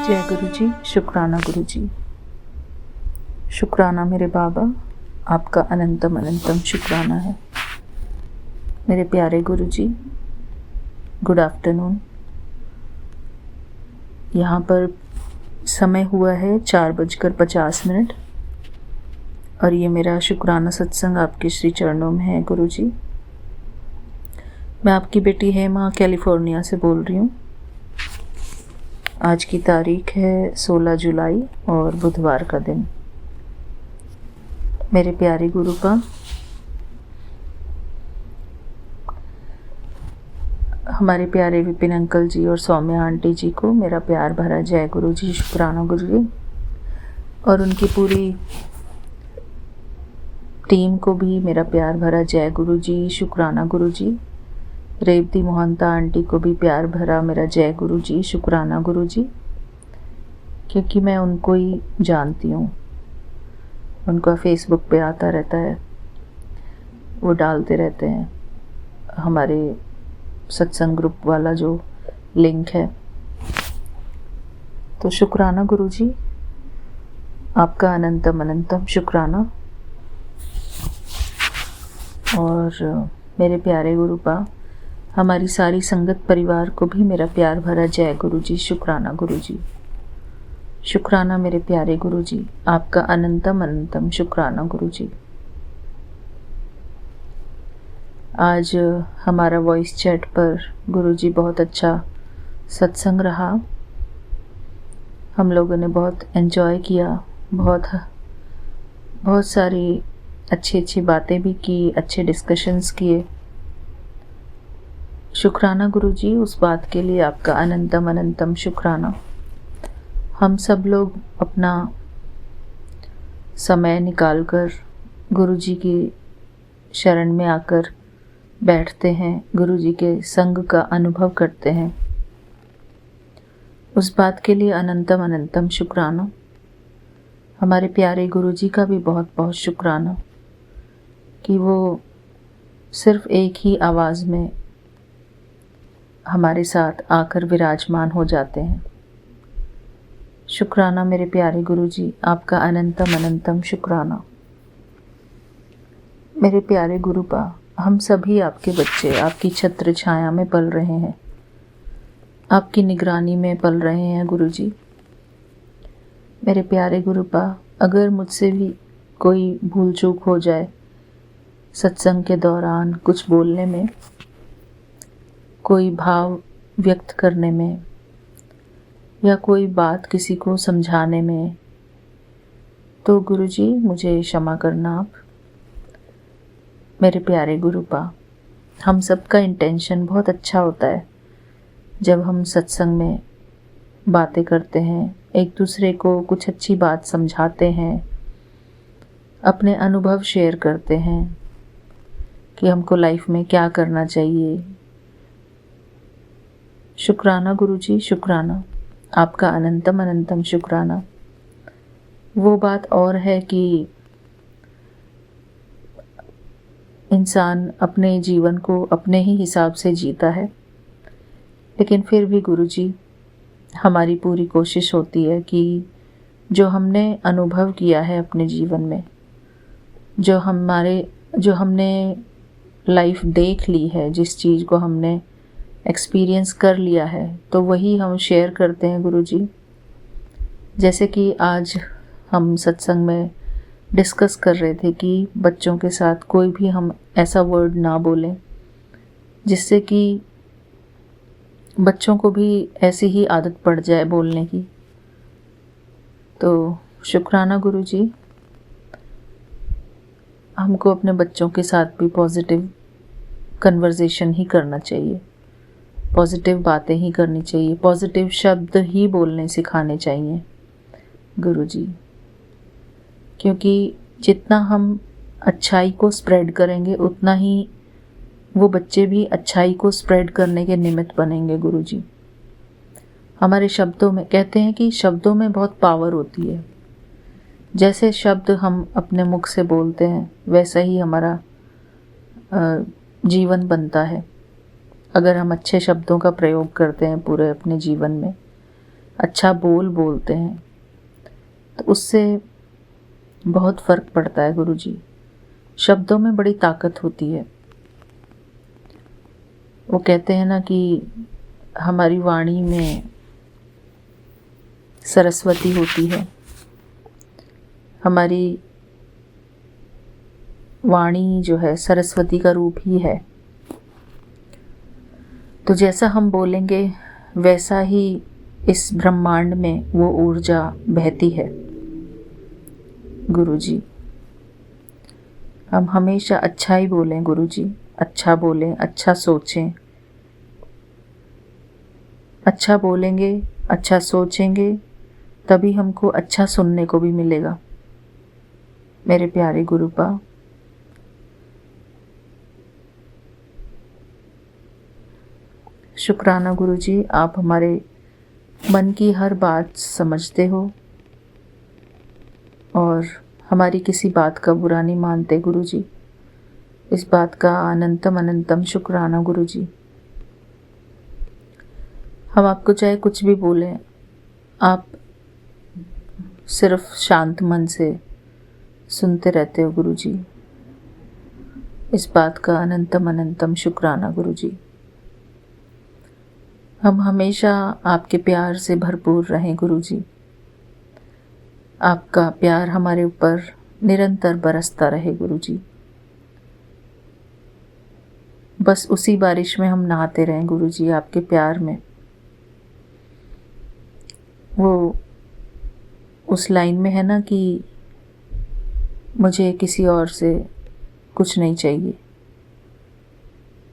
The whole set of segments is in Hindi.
जय गुरु जी। शुक्राना गुरु जी। शुक्राना मेरे बाबा, आपका अनंतम अनंतम शुक्राना है। मेरे प्यारे गुरु जी, गुड आफ्टरनून। यहाँ पर समय हुआ है 4:50 और ये मेरा शुक्राना सत्संग आपके श्री चरणों में है गुरु जी। मैं आपकी बेटी हेमा कैलिफोर्निया से बोल रही हूँ। आज की तारीख है 16 जुलाई और बुधवार का दिन। मेरे प्यारे गुरुपा, हमारे प्यारे विपिन अंकल जी और सौम्या आंटी जी को मेरा प्यार भरा जय गुरु जी, शुक्राना गुरु जी। और उनकी पूरी टीम को भी मेरा प्यार भरा जय गुरु जी, शुक्राना गुरु जी। रेवती मोहंता आंटी को भी प्यार भरा मेरा जय गुरु जी, शुक्राना गुरु जी। क्योंकि मैं उनको ही जानती हूँ, उनका फेसबुक पे आता रहता है, वो डालते रहते हैं हमारे सत्संग ग्रुप वाला जो लिंक है। तो शुक्राना गुरु जी, आपका अनंतम अनंतम शुक्राना। और मेरे प्यारे गुरुपा, हमारी सारी संगत परिवार को भी मेरा प्यार भरा जय गुरु जी, शुक्राना गुरु जी। शुक्राना मेरे प्यारे गुरु जी, आपका अनंतम अनंतम शुक्राना गुरु जी। आज हमारा वॉइस चैट पर गुरु जी बहुत अच्छा सत्संग रहा। हम लोगों ने बहुत एंजॉय किया, बहुत सारी अच्छी अच्छी बातें भी की, अच्छे डिस्कशंस किए। शुक्राना गुरु जी, उस बात के लिए आपका अनंतम अनंतम शुक्राना। हम सब लोग अपना समय निकालकर गुरु जी की शरण में आकर बैठते हैं, गुरु जी के संग का अनुभव करते हैं। उस बात के लिए अनंतम अनंतम शुक्राना। हमारे प्यारे गुरु जी का भी बहुत बहुत शुक्राना कि वो सिर्फ एक ही आवाज़ में हमारे साथ आकर विराजमान हो जाते हैं। शुक्राना मेरे प्यारे गुरु जी, आपका अनंतम अनंतम शुक्राना। मेरे प्यारे गुरुपा, हम सभी आपके बच्चे आपकी छत्र छाया में पल रहे हैं, आपकी निगरानी में पल रहे हैं गुरु जी। मेरे प्यारे गुरुपा, अगर मुझसे भी कोई भूल चूक हो जाए सत्संग के दौरान, कुछ बोलने में, कोई भाव व्यक्त करने में, या कोई बात किसी को समझाने में, तो गुरु जी मुझे क्षमा करना आप। मेरे प्यारे गुरुपा, हम सबका इंटेंशन बहुत अच्छा होता है जब हम सत्संग में बातें करते हैं, एक दूसरे को कुछ अच्छी बात समझाते हैं, अपने अनुभव शेयर करते हैं कि हमको लाइफ में क्या करना चाहिए। शुक्राना गुरु जी, शुक्राना, आपका अनंतम अनंतम शुक्राना। वो बात और है कि इंसान अपने जीवन को अपने ही हिसाब से जीता है, लेकिन फिर भी गुरु जी हमारी पूरी कोशिश होती है कि जो हमने अनुभव किया है अपने जीवन में, जो हमने लाइफ देख ली है, जिस चीज़ को हमने एक्सपीरियंस कर लिया है, तो वही हम शेयर करते हैं गुरु जी। जैसे कि आज हम सत्संग में डिस्कस कर रहे थे कि बच्चों के साथ कोई भी हम ऐसा वर्ड ना बोलें जिससे कि बच्चों को भी ऐसी ही आदत पड़ जाए बोलने की। तो शुक्राना गुरु जी, हमको अपने बच्चों के साथ भी पॉजिटिव कन्वर्सेशन ही करना चाहिए, पॉजिटिव बातें ही करनी चाहिए, पॉजिटिव शब्द ही बोलने सिखाने चाहिए गुरु जी। क्योंकि जितना हम अच्छाई को स्प्रेड करेंगे, उतना ही वो बच्चे भी अच्छाई को स्प्रेड करने के निमित्त बनेंगे गुरु जी। हमारे शब्दों में, कहते हैं कि शब्दों में बहुत पावर होती है। जैसे शब्द हम अपने मुख से बोलते हैं, वैसा ही हमारा जीवन बनता है। अगर हम अच्छे शब्दों का प्रयोग करते हैं पूरे अपने जीवन में, अच्छा बोलते हैं तो उससे बहुत फ़र्क पड़ता है गुरुजी। शब्दों में बड़ी ताकत होती है। वो कहते हैं ना कि हमारी वाणी में सरस्वती होती है, हमारी वाणी जो है सरस्वती का रूप ही है। तो जैसा हम बोलेंगे वैसा ही इस ब्रह्मांड में वो ऊर्जा बहती है गुरुजी। हम हमेशा अच्छा ही बोलें गुरुजी, अच्छा बोलें, अच्छा सोचें। अच्छा बोलेंगे, अच्छा सोचेंगे, तभी हमको अच्छा सुनने को भी मिलेगा। मेरे प्यारे गुरुपा, शुक्राना गुरुजी, आप हमारे मन की हर बात समझते हो और हमारी किसी बात का बुरा नहीं मानते गुरुजी। इस बात का अनंतम अनंतम शुक्राना गुरुजी। हम आपको चाहे कुछ भी बोलें, आप सिर्फ शांत मन से सुनते रहते हो गुरुजी। इस बात का अनंतम अनंतम शुक्राना गुरुजी। हम हमेशा आपके प्यार से भरपूर रहें गुरुजी। आपका प्यार हमारे ऊपर निरंतर बरसता रहे गुरुजी। बस उसी बारिश में हम नहाते रहें गुरुजी, आपके प्यार में। वो उस लाइन में है ना कि मुझे किसी और से कुछ नहीं चाहिए,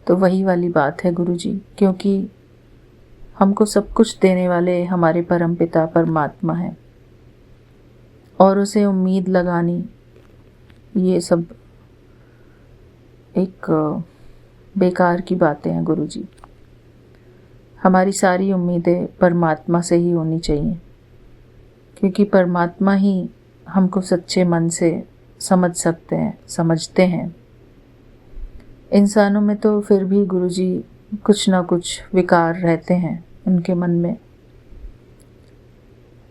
तो वही वाली बात है गुरुजी। क्योंकि हमको सब कुछ देने वाले हमारे परमपिता परमात्मा हैं, और उसे उम्मीद लगानी ये सब एक बेकार की बातें हैं गुरुजी। हमारी सारी उम्मीदें परमात्मा से ही होनी चाहिए, क्योंकि परमात्मा ही हमको सच्चे मन से समझ सकते हैं, समझते हैं। इंसानों में तो फिर भी गुरुजी कुछ ना कुछ विकार रहते हैं उनके मन में।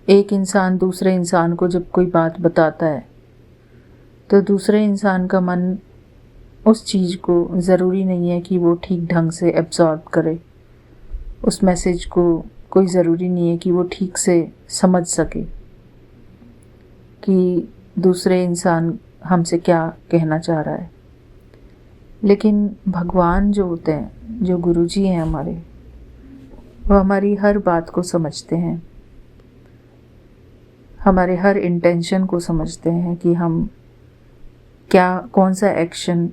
एक इंसान दूसरे इंसान को जब कोई बात बताता है तो दूसरे इंसान का मन उस चीज़ को ज़रूरी नहीं है कि वो ठीक ढंग से एब्जॉर्ब करे। उस मैसेज को कोई ज़रूरी नहीं है कि वो ठीक से समझ सके कि दूसरे इंसान हमसे क्या कहना चाह रहा है। लेकिन भगवान जो होते हैं, जो गुरुजी हैं हमारे, वो हमारी हर बात को समझते हैं, हमारे हर इंटेंशन को समझते हैं कि हम क्या, कौन सा एक्शन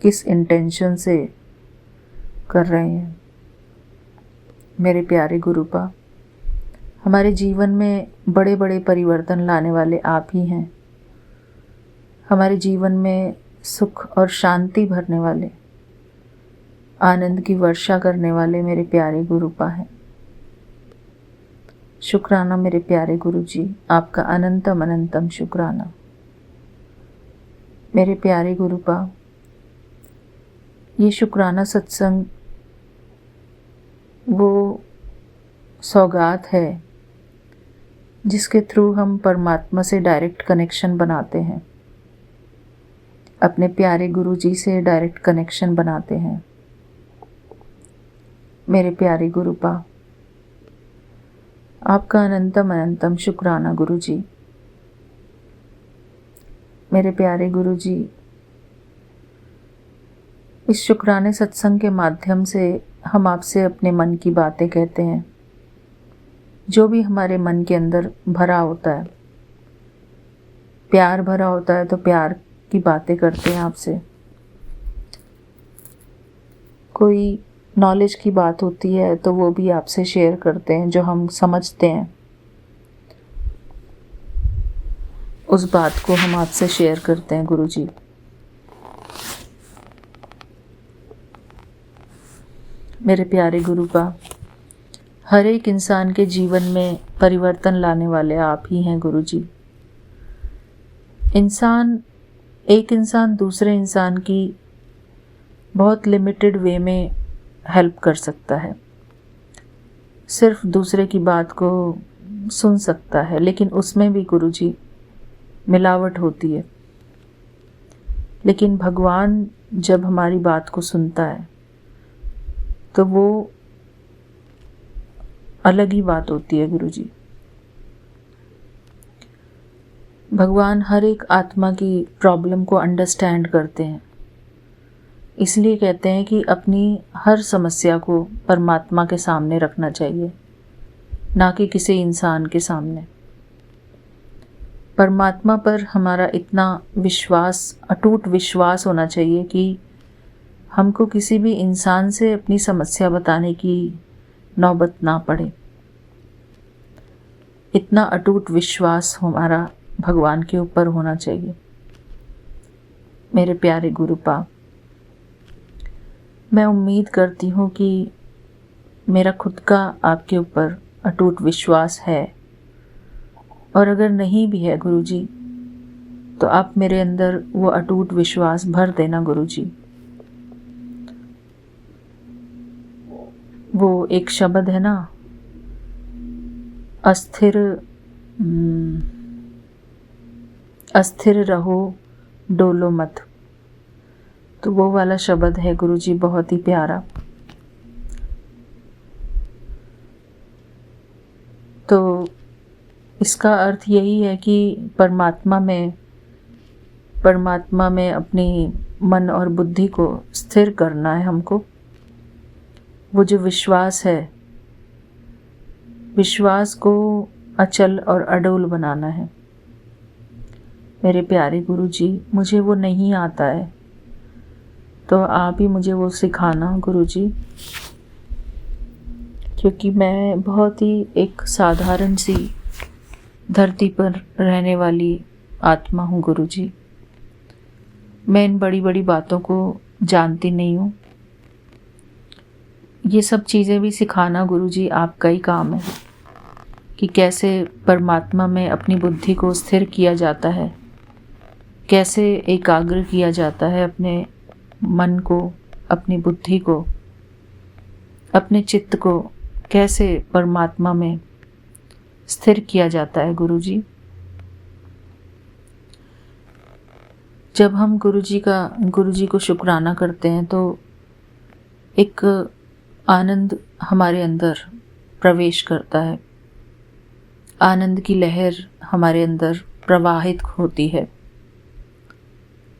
किस इंटेंशन से कर रहे हैं। मेरे प्यारे गुरुपा, हमारे जीवन में बड़े बड़े परिवर्तन लाने वाले आप ही हैं। हमारे जीवन में सुख और शांति भरने वाले, आनंद की वर्षा करने वाले मेरे प्यारे गुरुपा हैं। शुक्राना मेरे प्यारे गुरुजी, आपका अनंतम अनंतम शुक्राना। मेरे प्यारे गुरुपा, ये शुक्राना सत्संग वो सौगात है जिसके थ्रू हम परमात्मा से डायरेक्ट कनेक्शन बनाते हैं, अपने प्यारे गुरुजी से डायरेक्ट कनेक्शन बनाते हैं। मेरे प्यारे गुरुपा, आपका अनंतम अनंतम शुक्राना गुरुजी। मेरे प्यारे गुरुजी, इस शुक्राने सत्संग के माध्यम से हम आपसे अपने मन की बातें कहते हैं। जो भी हमारे मन के अंदर भरा होता है, प्यार भरा होता है, तो प्यार की बातें करते हैं आपसे। कोई नॉलेज की बात होती है तो वो भी आपसे शेयर करते हैं, जो हम समझते हैं उस बात को हम आपसे शेयर करते हैं गुरुजी। मेरे प्यारे गुरुपा, हर एक इंसान के जीवन में परिवर्तन लाने वाले आप ही हैं गुरुजी। एक इंसान दूसरे इंसान की बहुत लिमिटेड वे में हेल्प कर सकता है। सिर्फ दूसरे की बात को सुन सकता है, लेकिन उसमें भी गुरुजी मिलावट होती है। लेकिन भगवान जब हमारी बात को सुनता है तो वो अलग ही बात होती है गुरुजी। भगवान हर एक आत्मा की प्रॉब्लम को अंडरस्टैंड करते हैं, इसलिए कहते हैं कि अपनी हर समस्या को परमात्मा के सामने रखना चाहिए, ना कि किसी इंसान के सामने। परमात्मा पर हमारा इतना विश्वास, अटूट विश्वास होना चाहिए कि हमको किसी भी इंसान से अपनी समस्या बताने की नौबत ना पड़े। इतना अटूट विश्वास हमारा भगवान के ऊपर होना चाहिए। मेरे प्यारे गुरुपा, मैं उम्मीद करती हूँ कि मेरा खुद का आपके ऊपर अटूट विश्वास है, और अगर नहीं भी है गुरुजी, तो आप मेरे अंदर वो अटूट विश्वास भर देना गुरुजी। वो एक शब्द है ना, अस्थिर रहो डोलो मत, तो वो वाला शब्द है गुरुजी, बहुत ही प्यारा। तो इसका अर्थ यही है कि परमात्मा में अपनी मन और बुद्धि को स्थिर करना है हमको। वो जो विश्वास है, विश्वास को अचल और अडोल बनाना है। मेरे प्यारे गुरुजी, मुझे वो नहीं आता है, तो आप ही मुझे वो सिखाना गुरुजी, क्योंकि मैं बहुत ही एक साधारण सी धरती पर रहने वाली आत्मा हूँ गुरुजी। मैं इन बड़ी बड़ी बातों को जानती नहीं हूँ। ये सब चीज़ें भी सिखाना गुरुजी आपका ही काम है, कि कैसे परमात्मा में अपनी बुद्धि को स्थिर किया जाता है, कैसे एकाग्र किया जाता है अपने मन को, अपनी बुद्धि को, अपने चित्त को कैसे परमात्मा में स्थिर किया जाता है गुरुजी। जब हम गुरुजी को शुक्राना करते हैं तो एक आनंद हमारे अंदर प्रवेश करता है, आनंद की लहर हमारे अंदर प्रवाहित होती है।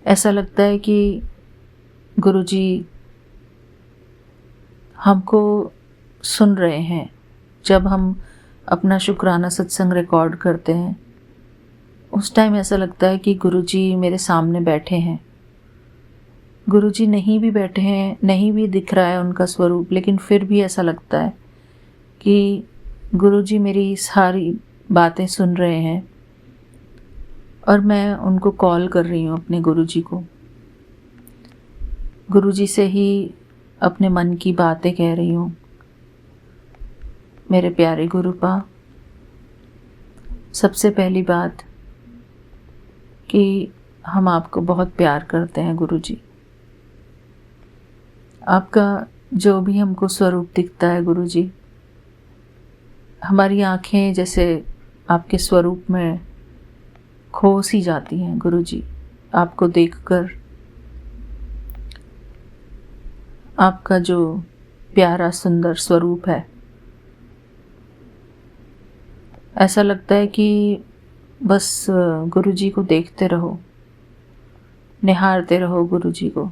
ऐसा लगता है कि गुरुजी हमको सुन रहे हैं। जब हम अपना शुक्राना सत्संग रिकॉर्ड करते हैं, उस टाइम ऐसा लगता है कि गुरुजी मेरे सामने बैठे हैं। गुरुजी नहीं भी बैठे हैं, नहीं भी दिख रहा है उनका स्वरूप, लेकिन फिर भी ऐसा लगता है कि गुरुजी मेरी सारी बातें सुन रहे हैं और मैं उनको कॉल कर रही हूँ, अपने गुरुजी को। गुरुजी से ही अपने मन की बातें कह रही हूँ। मेरे प्यारे गुरुपा, सबसे पहली बात कि हम आपको बहुत प्यार करते हैं गुरुजी। आपका जो भी हमको स्वरूप दिखता है गुरुजी, हमारी आँखें जैसे आपके स्वरूप में खो सी जाती हैं गुरुजी, आपको देखकर। आपका जो प्यारा सुंदर स्वरूप है, ऐसा लगता है कि बस गुरुजी को देखते रहो, निहारते रहो गुरुजी को।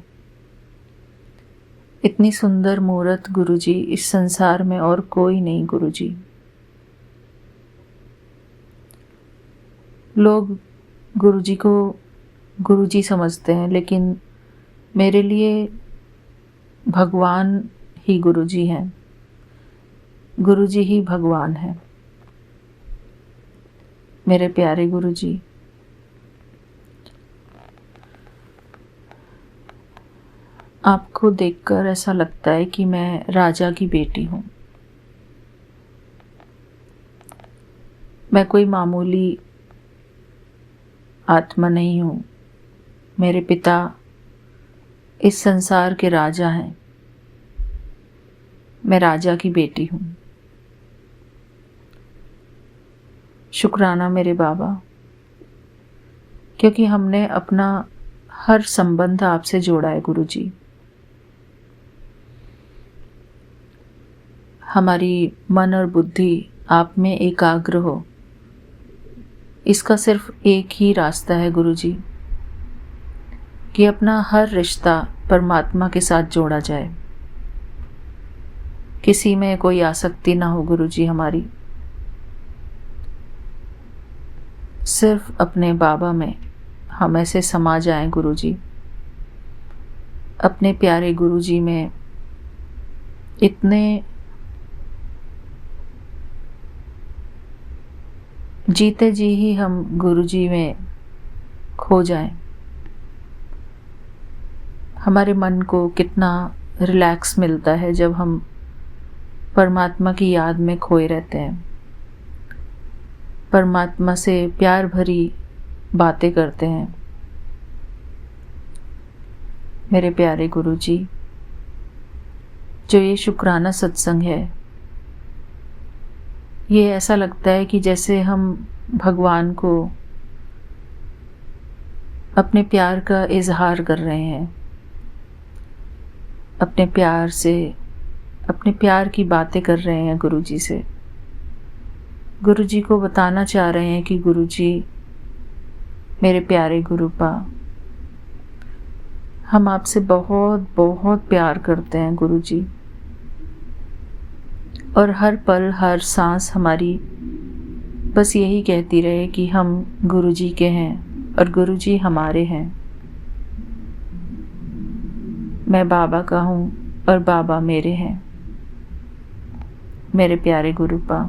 इतनी सुंदर मूर्त गुरुजी इस संसार में और कोई नहीं गुरुजी। लोग गुरुजी को गुरुजी समझते हैं, लेकिन मेरे लिए भगवान ही गुरुजी हैं, गुरुजी ही भगवान है। मेरे प्यारे गुरुजी, आपको देखकर ऐसा लगता है कि मैं राजा की बेटी हूँ। मैं कोई मामूली आत्मा नहीं हूँ। मेरे पिता इस संसार के राजा हैं। मैं राजा की बेटी हूँ। शुक्राना मेरे बाबा, क्योंकि हमने अपना हर संबंध आपसे जोड़ा है गुरुजी। हमारी मन और बुद्धि आप में एकाग्र हो, इसका सिर्फ एक ही रास्ता है गुरुजी, कि अपना हर रिश्ता परमात्मा के साथ जोड़ा जाए। किसी में कोई आसक्ति ना हो गुरुजी हमारी, सिर्फ अपने बाबा में हम ऐसे समा जाएं गुरुजी, अपने प्यारे गुरुजी में इतने जीते जी ही हम गुरुजी में खो जाएं। हमारे मन को कितना रिलैक्स मिलता है जब हम परमात्मा की याद में खोए रहते हैं, परमात्मा से प्यार भरी बातें करते हैं। मेरे प्यारे गुरुजी, जो ये शुक्राना सत्संग है, ये ऐसा लगता है कि जैसे हम भगवान को अपने प्यार का इजहार कर रहे हैं, अपने प्यार से, अपने प्यार की बातें कर रहे हैं गुरुजी से। गुरुजी को बताना चाह रहे हैं कि गुरुजी, मेरे प्यारे गुरुपा, हम आपसे बहुत बहुत प्यार करते हैं गुरुजी, और हर पल हर सांस हमारी बस यही कहती रहे कि हम गुरुजी के हैं और गुरुजी हमारे हैं। मैं बाबा का हूँ और बाबा मेरे हैं। मेरे प्यारे गुरुपा,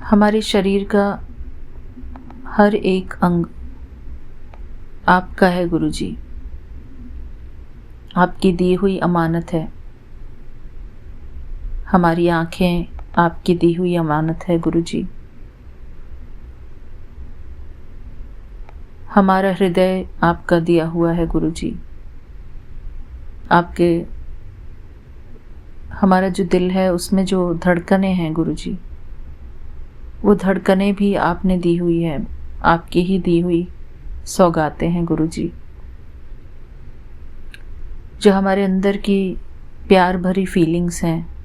हमारे शरीर का हर एक अंग आपका है गुरुजी, आपकी दी हुई अमानत है। हमारी आँखें आपकी दी हुई अमानत है गुरुजी। हमारा हृदय आपका दिया हुआ है गुरुजी। आपके, हमारा जो दिल है उसमें जो धड़कनें हैं गुरुजी, वो धड़कनें भी आपने दी हुई है, आपकी ही दी हुई सौगातें हैं गुरुजी। जो हमारे अंदर की प्यार भरी फीलिंग्स हैं,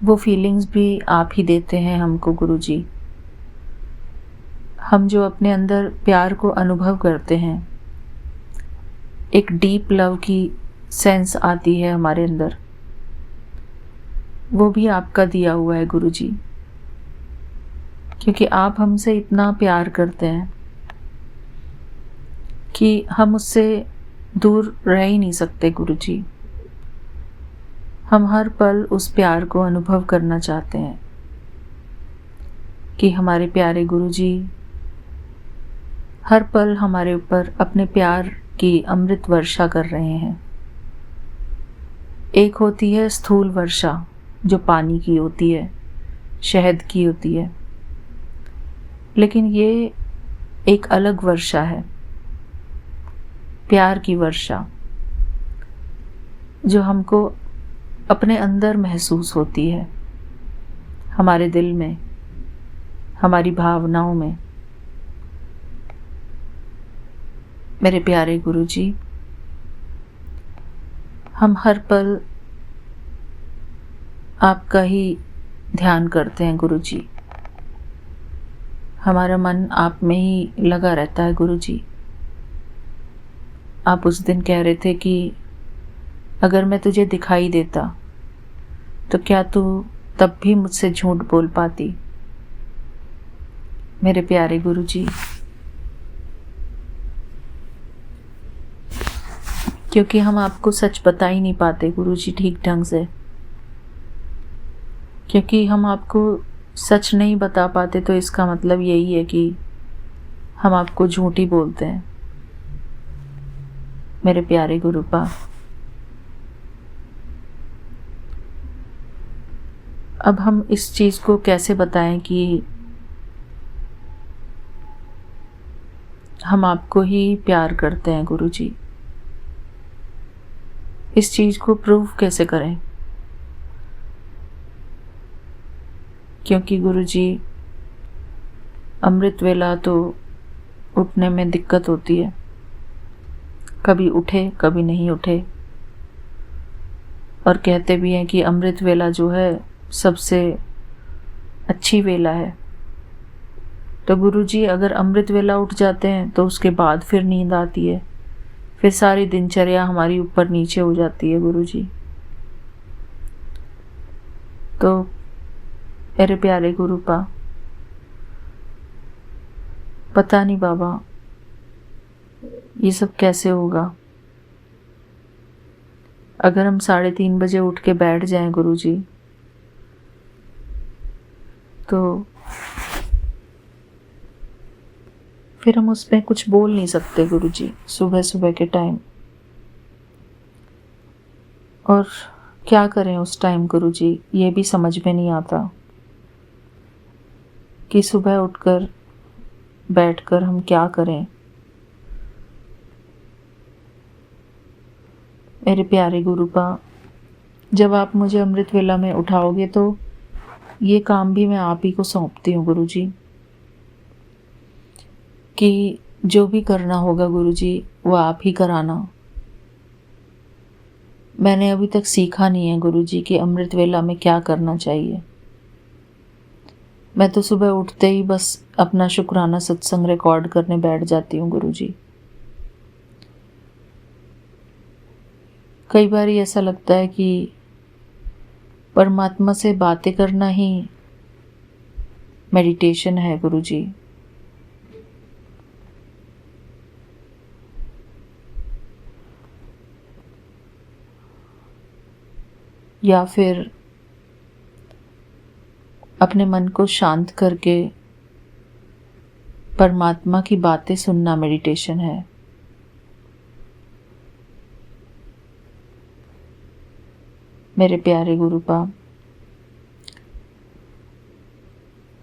वो फीलिंग्स भी आप ही देते हैं हमको गुरुजी। हम जो अपने अंदर प्यार को अनुभव करते हैं, एक डीप लव की सेंस आती है हमारे अंदर, वो भी आपका दिया हुआ है गुरुजी। क्योंकि आप हमसे इतना प्यार करते हैं कि हम उससे दूर रह ही नहीं सकते गुरुजी। हम हर पल उस प्यार को अनुभव करना चाहते हैं कि हमारे प्यारे गुरुजी हर पल हमारे ऊपर अपने प्यार की अमृत वर्षा कर रहे हैं। एक होती है स्थूल वर्षा, जो पानी की होती है, शहद की होती है, लेकिन ये एक अलग वर्षा है, प्यार की वर्षा, जो हमको अपने अंदर महसूस होती है, हमारे दिल में, हमारी भावनाओं में। मेरे प्यारे गुरुजी, हम हर पल आपका ही ध्यान करते हैं गुरुजी। हमारा मन आप में ही लगा रहता है गुरुजी। आप उस दिन कह रहे थे कि अगर मैं तुझे दिखाई देता तो क्या तू तब भी मुझसे झूठ बोल पाती। मेरे प्यारे गुरुजी, क्योंकि हम आपको सच बता ही नहीं पाते गुरुजी ठीक ढंग से, क्योंकि हम आपको सच नहीं बता पाते तो इसका मतलब यही है कि हम आपको झूठ ही बोलते हैं। मेरे प्यारे गुरुपा, अब हम इस चीज़ को कैसे बताएं कि हम आपको ही प्यार करते हैं गुरुजी। इस चीज़ को प्रूव कैसे करें? क्योंकि गुरुजी अमृत वेला तो उठने में दिक्कत होती है, कभी उठे कभी नहीं उठे। और कहते भी हैं कि अमृत वेला जो है सबसे अच्छी वेला है। तो गुरुजी अगर अमृत वेला उठ जाते हैं तो उसके बाद फिर नींद आती है, फिर सारी दिनचर्या हमारी ऊपर नीचे हो जाती है गुरुजी। तो मेरे प्यारे गुरुपा, पता नहीं बाबा ये सब कैसे होगा। अगर हम 3:30 बजे उठ के बैठ जाएं गुरुजी, तो फिर हम उसमें कुछ बोल नहीं सकते गुरुजी सुबह सुबह के टाइम। और क्या करें उस टाइम गुरुजी, ये भी समझ में नहीं आता कि सुबह उठकर बैठकर हम क्या करें। मेरे प्यारे गुरुपा, जब आप मुझे अमृत वेला में उठाओगे तो ये काम भी मैं आप ही को सौंपती हूँ गुरुजी, कि जो भी करना होगा गुरुजी वो आप ही कराना। मैंने अभी तक सीखा नहीं है गुरुजी कि अमृत वेला में क्या करना चाहिए। मैं तो सुबह उठते ही बस अपना शुक्राना सत्संग रिकॉर्ड करने बैठ जाती हूँ गुरुजी। कई बार ऐसा लगता है कि परमात्मा से बातें करना ही मेडिटेशन है गुरुजी। या फिर अपने मन को शांत करके परमात्मा की बातें सुनना मेडिटेशन है। मेरे प्यारे गुरुपा,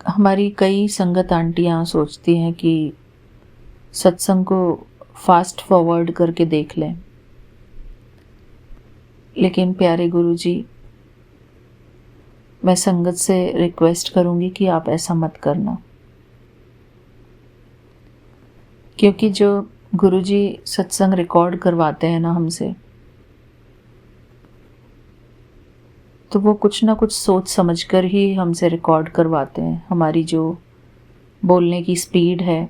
हमारी कई संगत आंटियां सोचती हैं कि सत्संग को फास्ट फॉरवर्ड करके देख लें, लेकिन प्यारे गुरुजी, मैं संगत से रिक्वेस्ट करूंगी कि आप ऐसा मत करना। क्योंकि जो गुरुजी सत्संग रिकॉर्ड करवाते हैं ना हमसे, तो वो कुछ ना कुछ सोच समझकर ही हमसे रिकॉर्ड करवाते हैं। हमारी जो बोलने की स्पीड है,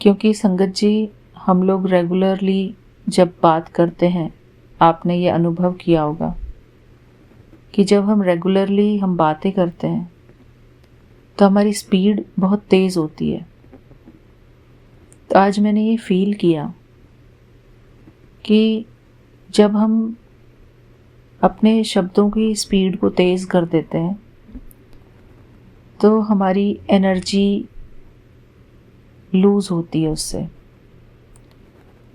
क्योंकि संगत जी हम लोग रेगुलरली जब बात करते हैं, आपने ये अनुभव किया होगा कि जब हम रेगुलरली बातें करते हैं तो हमारी स्पीड बहुत तेज़ होती है। तो आज मैंने ये फील किया कि जब हम अपने शब्दों की स्पीड को तेज़ कर देते हैं तो हमारी एनर्जी लूज़ होती है। उससे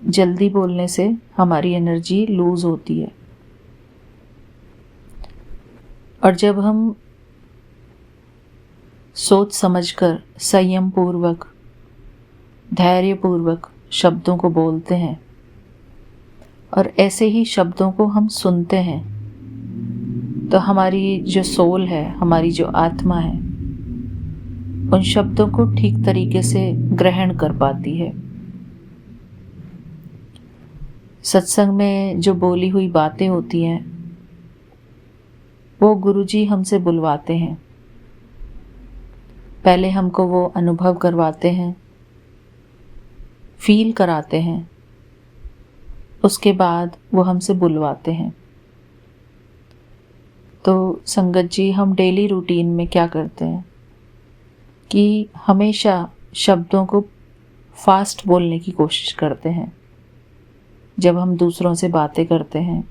जल्दी बोलने से हमारी एनर्जी लूज़ होती है। और जब हम सोच समझकर संयम पूर्वक, धैर्य पूर्वक शब्दों को बोलते हैं और ऐसे ही शब्दों को हम सुनते हैं, तो हमारी जो सोल है, हमारी जो आत्मा है, उन शब्दों को ठीक तरीके से ग्रहण कर पाती है। सत्संग में जो बोली हुई बातें होती हैं वो गुरुजी हमसे बुलवाते हैं। पहले हमको वो अनुभव करवाते हैं, फील कराते हैं, उसके बाद वो हमसे बुलवाते हैं। तो संगत जी, हम डेली रूटीन में क्या करते हैं कि हमेशा शब्दों को फास्ट बोलने की कोशिश करते हैं। जब हम दूसरों से बातें करते हैं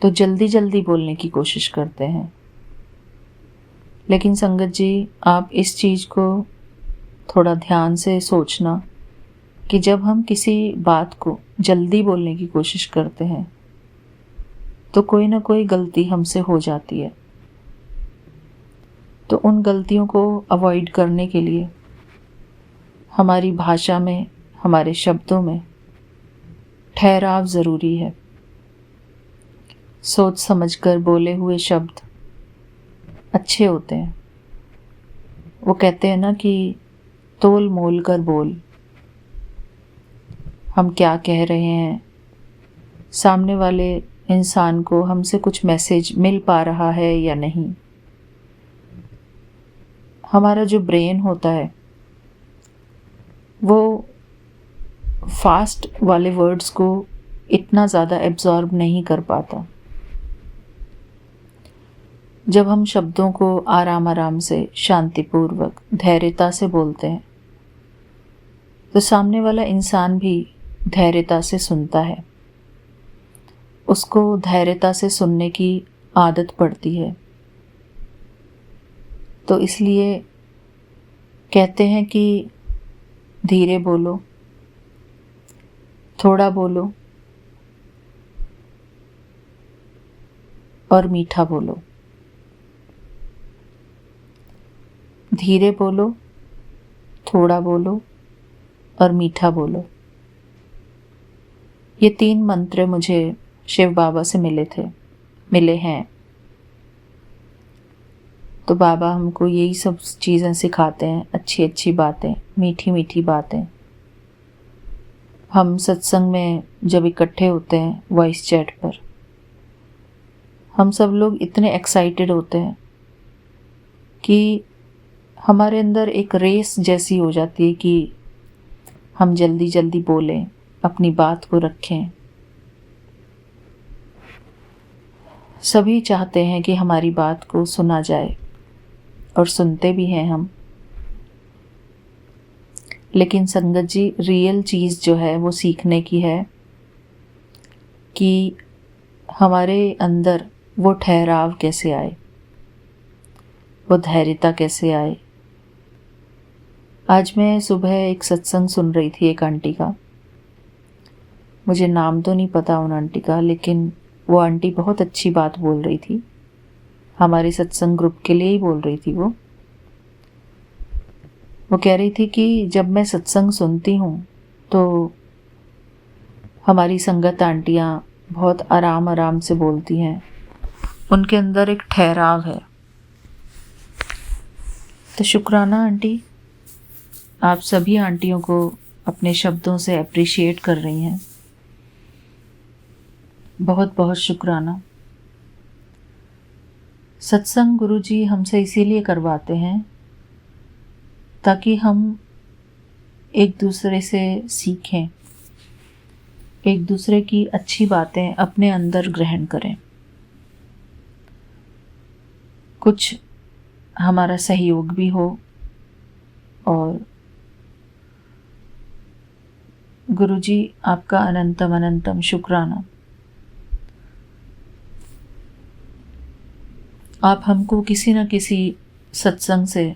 तो जल्दी जल्दी बोलने की कोशिश करते हैं। लेकिन संगत जी, आप इस चीज़ को थोड़ा ध्यान से सोचना कि जब हम किसी बात को जल्दी बोलने की कोशिश करते हैं तो कोई ना कोई गलती हमसे हो जाती है। तो उन गलतियों को अवॉइड करने के लिए हमारी भाषा में, हमारे शब्दों में ठहराव ज़रूरी है। सोच समझकर बोले हुए शब्द अच्छे होते हैं। वो कहते हैं ना कि तोल मोल कर बोल, हम क्या कह रहे हैं, सामने वाले इंसान को हमसे कुछ मैसेज मिल पा रहा है या नहीं। हमारा जो ब्रेन होता है वो फास्ट वाले वर्ड्स को इतना ज़्यादा एब्जॉर्ब नहीं कर पाता। जब हम शब्दों को आराम आराम से, शांतिपूर्वक, धैर्यता से बोलते हैं तो सामने वाला इंसान भी धैर्यता से सुनता है। उसको धैर्यता से सुनने की आदत पड़ती है। तो इसलिए कहते हैं कि धीरे बोलो, थोड़ा बोलो और मीठा बोलो। धीरे बोलो, थोड़ा बोलो और मीठा बोलो। ये 3 मंत्र मुझे शिव बाबा से मिले हैं। तो बाबा हमको यही सब चीज़ें सिखाते हैं, अच्छी अच्छी बातें, मीठी मीठी बातें। हम सत्संग में जब इकट्ठे होते हैं वॉइस चैट पर, हम सब लोग इतने एक्साइटेड होते हैं कि हमारे अंदर एक रेस जैसी हो जाती है कि हम जल्दी जल्दी बोलें, अपनी बात को रखें। सभी चाहते हैं कि हमारी बात को सुना जाए और सुनते भी हैं हम। लेकिन संगत जी, रियल चीज़ जो है वो सीखने की है कि हमारे अंदर वो ठहराव कैसे आए, वो धैर्यता कैसे आए। आज मैं सुबह एक सत्संग सुन रही थी एक आंटी का। मुझे नाम तो नहीं पता उन आंटी का, लेकिन वो आंटी बहुत अच्छी बात बोल रही थी। हमारे सत्संग ग्रुप के लिए ही बोल रही थी वो। वो कह रही थी कि जब मैं सत्संग सुनती हूँ तो हमारी संगत आंटियाँ बहुत आराम आराम से बोलती हैं, उनके अंदर एक ठहराव है। तो शुक्राना आंटी, आप सभी आंटियों को अपने शब्दों से अप्रिशिएट कर रही हैं। बहुत बहुत शुक्राना। सत्संग गुरुजी हमसे इसीलिए करवाते हैं ताकि हम एक दूसरे से सीखें, एक दूसरे की अच्छी बातें अपने अंदर ग्रहण करें। कुछ हमारा सहयोग भी हो और गुरुजी आपका अनंतम अनंतम शुक्राना। आप हमको किसी न किसी सत्संग से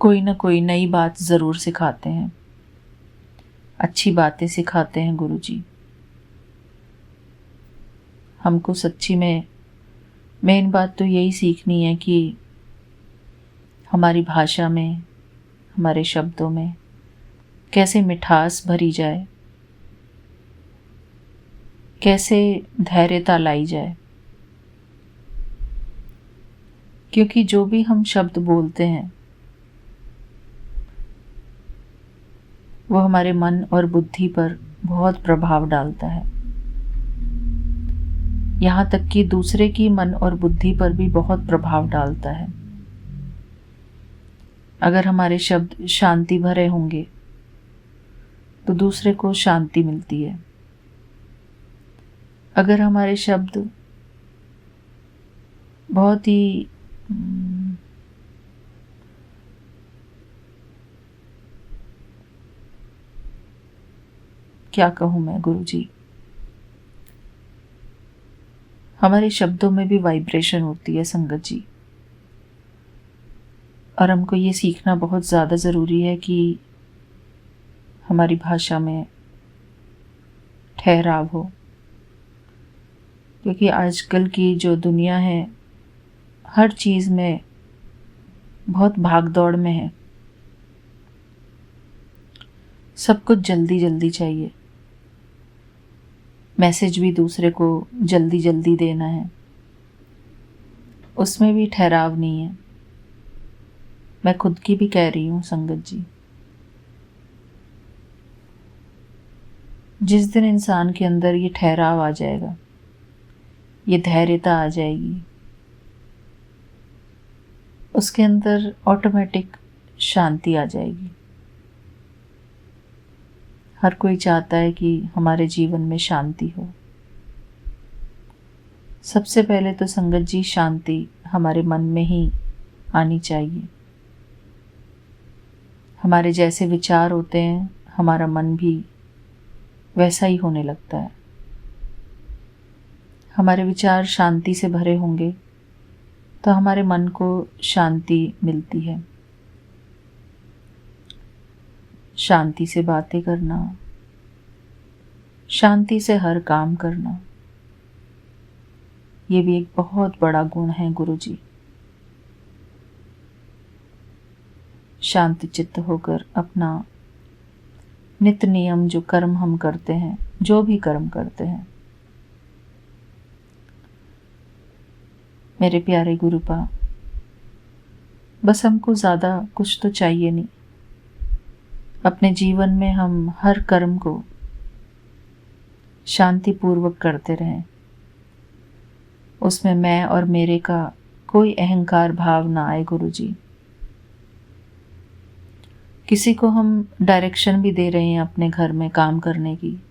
कोई ना कोई नई बात ज़रूर सिखाते हैं, अच्छी बातें सिखाते हैं गुरुजी। हमको सच्ची में मेन बात तो यही सीखनी है कि हमारी भाषा में, हमारे शब्दों में कैसे मिठास भरी जाए, कैसे धैर्यता लाई जाए। क्योंकि जो भी हम शब्द बोलते हैं वो हमारे मन और बुद्धि पर बहुत प्रभाव डालता है। यहाँ तक कि दूसरे की मन और बुद्धि पर भी बहुत प्रभाव डालता है। अगर हमारे शब्द शांति भरे होंगे तो दूसरे को शांति मिलती है। अगर हमारे शब्द बहुत ही क्या कहूँ मैं गुरुजी, हमारे शब्दों में भी वाइब्रेशन होती है संगत जी। और हमको ये सीखना बहुत ज़्यादा ज़रूरी है कि हमारी भाषा में ठहराव हो। क्योंकि आजकल की जो दुनिया है हर चीज़ में बहुत भाग दौड़ में है। सब कुछ जल्दी जल्दी चाहिए, मैसेज भी दूसरे को जल्दी जल्दी देना है। उसमें भी ठहराव नहीं है। मैं खुद की भी कह रही हूँ संगत जी। जिस दिन इंसान के अंदर ये ठहराव आ जाएगा, ये धैर्यता आ जाएगी, उसके अंदर ऑटोमेटिक शांति आ जाएगी। हर कोई चाहता है कि हमारे जीवन में शांति हो। सबसे पहले तो संगत जी शांति हमारे मन में ही आनी चाहिए। हमारे जैसे विचार होते हैं, हमारा मन भी वैसा ही होने लगता है। हमारे विचार शांति से भरे होंगे तो हमारे मन को शांति मिलती है। शांति से बातें करना, शांति से हर काम करना, ये भी एक बहुत बड़ा गुण है गुरुजी। शांत चित्त होकर अपना नित्य नियम जो कर्म हम करते हैं, जो भी कर्म करते हैं, मेरे प्यारे गुरुपा, बस हमको ज़्यादा कुछ तो चाहिए नहीं। अपने जीवन में हम हर कर्म को शांतिपूर्वक करते रहें। उसमें मैं और मेरे का कोई अहंकार भाव ना आए गुरुजी। किसी को हम डायरेक्शन भी दे रहे हैं अपने घर में काम करने की,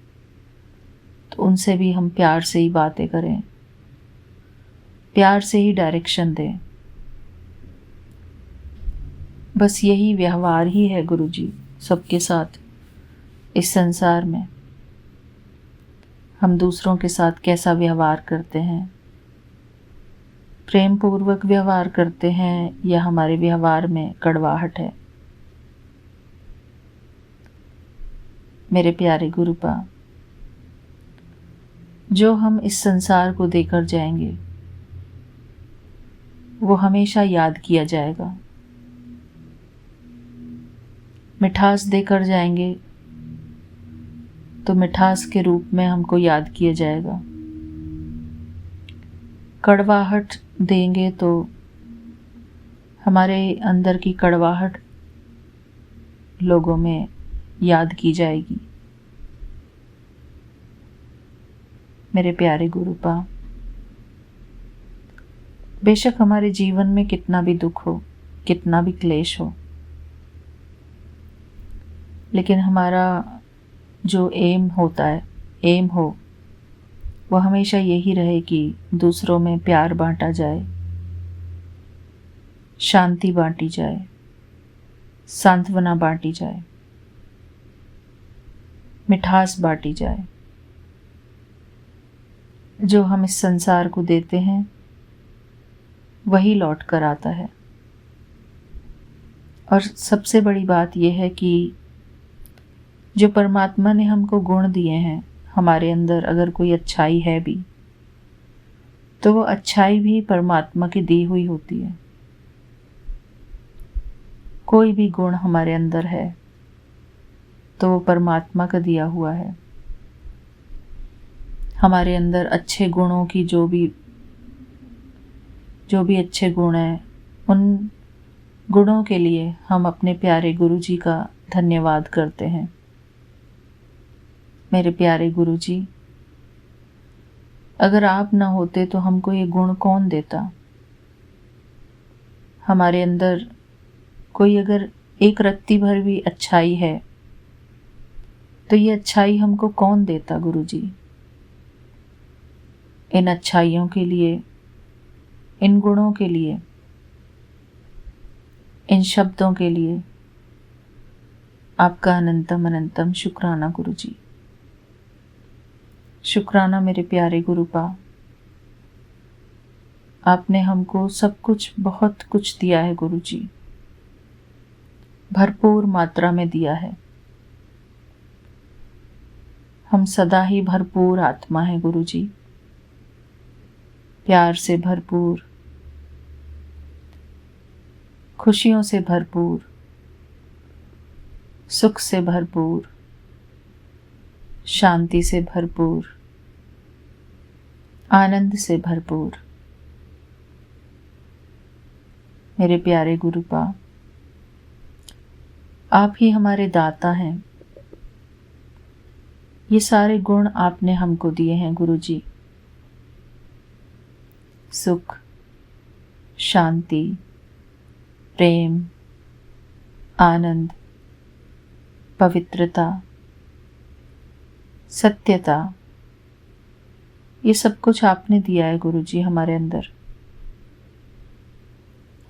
तो उनसे भी हम प्यार से ही बातें करें, प्यार से ही डायरेक्शन दें। बस यही व्यवहार ही है गुरुजी सबके साथ। इस संसार में हम दूसरों के साथ कैसा व्यवहार करते हैं, प्रेम पूर्वक व्यवहार करते हैं या हमारे व्यवहार में कड़वाहट है। मेरे प्यारे गुरुपा, जो हम इस संसार को देकर जाएंगे वो हमेशा याद किया जाएगा। मिठास देकर जाएंगे तो मिठास के रूप में हमको याद किया जाएगा। कड़वाहट देंगे तो हमारे अंदर की कड़वाहट लोगों में याद की जाएगी। मेरे प्यारे गुरुपा, बेशक हमारे जीवन में कितना भी दुख हो, कितना भी क्लेश हो, लेकिन हमारा जो एम होता है, एम हो, वो हमेशा यही रहे कि दूसरों में प्यार बांटा जाए, शांति बांटी जाए, सांत्वना बांटी जाए, मिठास बांटी जाए। जो हम इस संसार को देते हैं वही लौट कर आता है। और सबसे बड़ी बात यह है कि जो परमात्मा ने हमको गुण दिए हैं, हमारे अंदर अगर कोई अच्छाई है भी, तो वो अच्छाई भी परमात्मा की दी हुई होती है। कोई भी गुण हमारे अंदर है तो वो परमात्मा का दिया हुआ है। हमारे अंदर अच्छे गुणों की जो भी अच्छे गुण हैं, उन गुणों के लिए हम अपने प्यारे गुरु जी का धन्यवाद करते हैं। मेरे प्यारे गुरु जी, अगर आप न होते तो हमको ये गुण कौन देता? हमारे अंदर कोई अगर एक रत्ती भर भी अच्छाई है तो ये अच्छाई हमको कौन देता गुरु जी? इन अच्छाइयों के लिए, इन गुणों के लिए, इन शब्दों के लिए आपका अनंतम अनंतम शुक्राना गुरु जी। शुक्राना मेरे प्यारे गुरुपा। आपने हमको सब कुछ, बहुत कुछ दिया है गुरु जी, भरपूर मात्रा में दिया है। हम सदा ही भरपूर आत्मा है गुरु जी, प्यार से भरपूर, खुशियों से भरपूर, सुख से भरपूर, शांति से भरपूर, आनंद से भरपूर। मेरे प्यारे गुरुपा, आप ही हमारे दाता हैं। ये सारे गुण आपने हमको दिए हैं गुरुजी। सुख, शांति, प्रेम, आनंद, पवित्रता, सत्यता, ये सब कुछ आपने दिया है गुरुजी हमारे अंदर।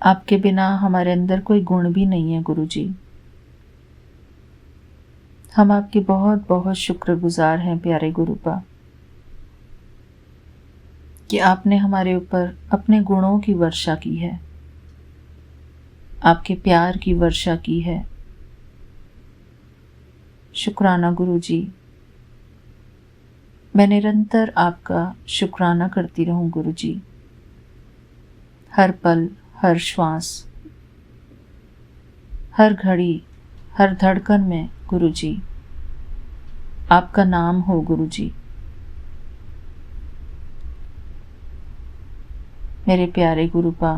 आपके बिना हमारे अंदर कोई गुण भी नहीं है गुरुजी। हम आपके बहुत बहुत शुक्रगुजार हैं प्यारे गुरुपा, कि आपने हमारे ऊपर अपने गुणों की वर्षा की है, आपके प्यार की वर्षा की है। शुक्राना गुरुजी। मैं निरंतर आपका शुक्राना करती रहूं गुरुजी, हर पल, हर श्वास, हर घड़ी, हर धड़कन में गुरुजी आपका नाम हो गुरुजी। मेरे प्यारे गुरुपा,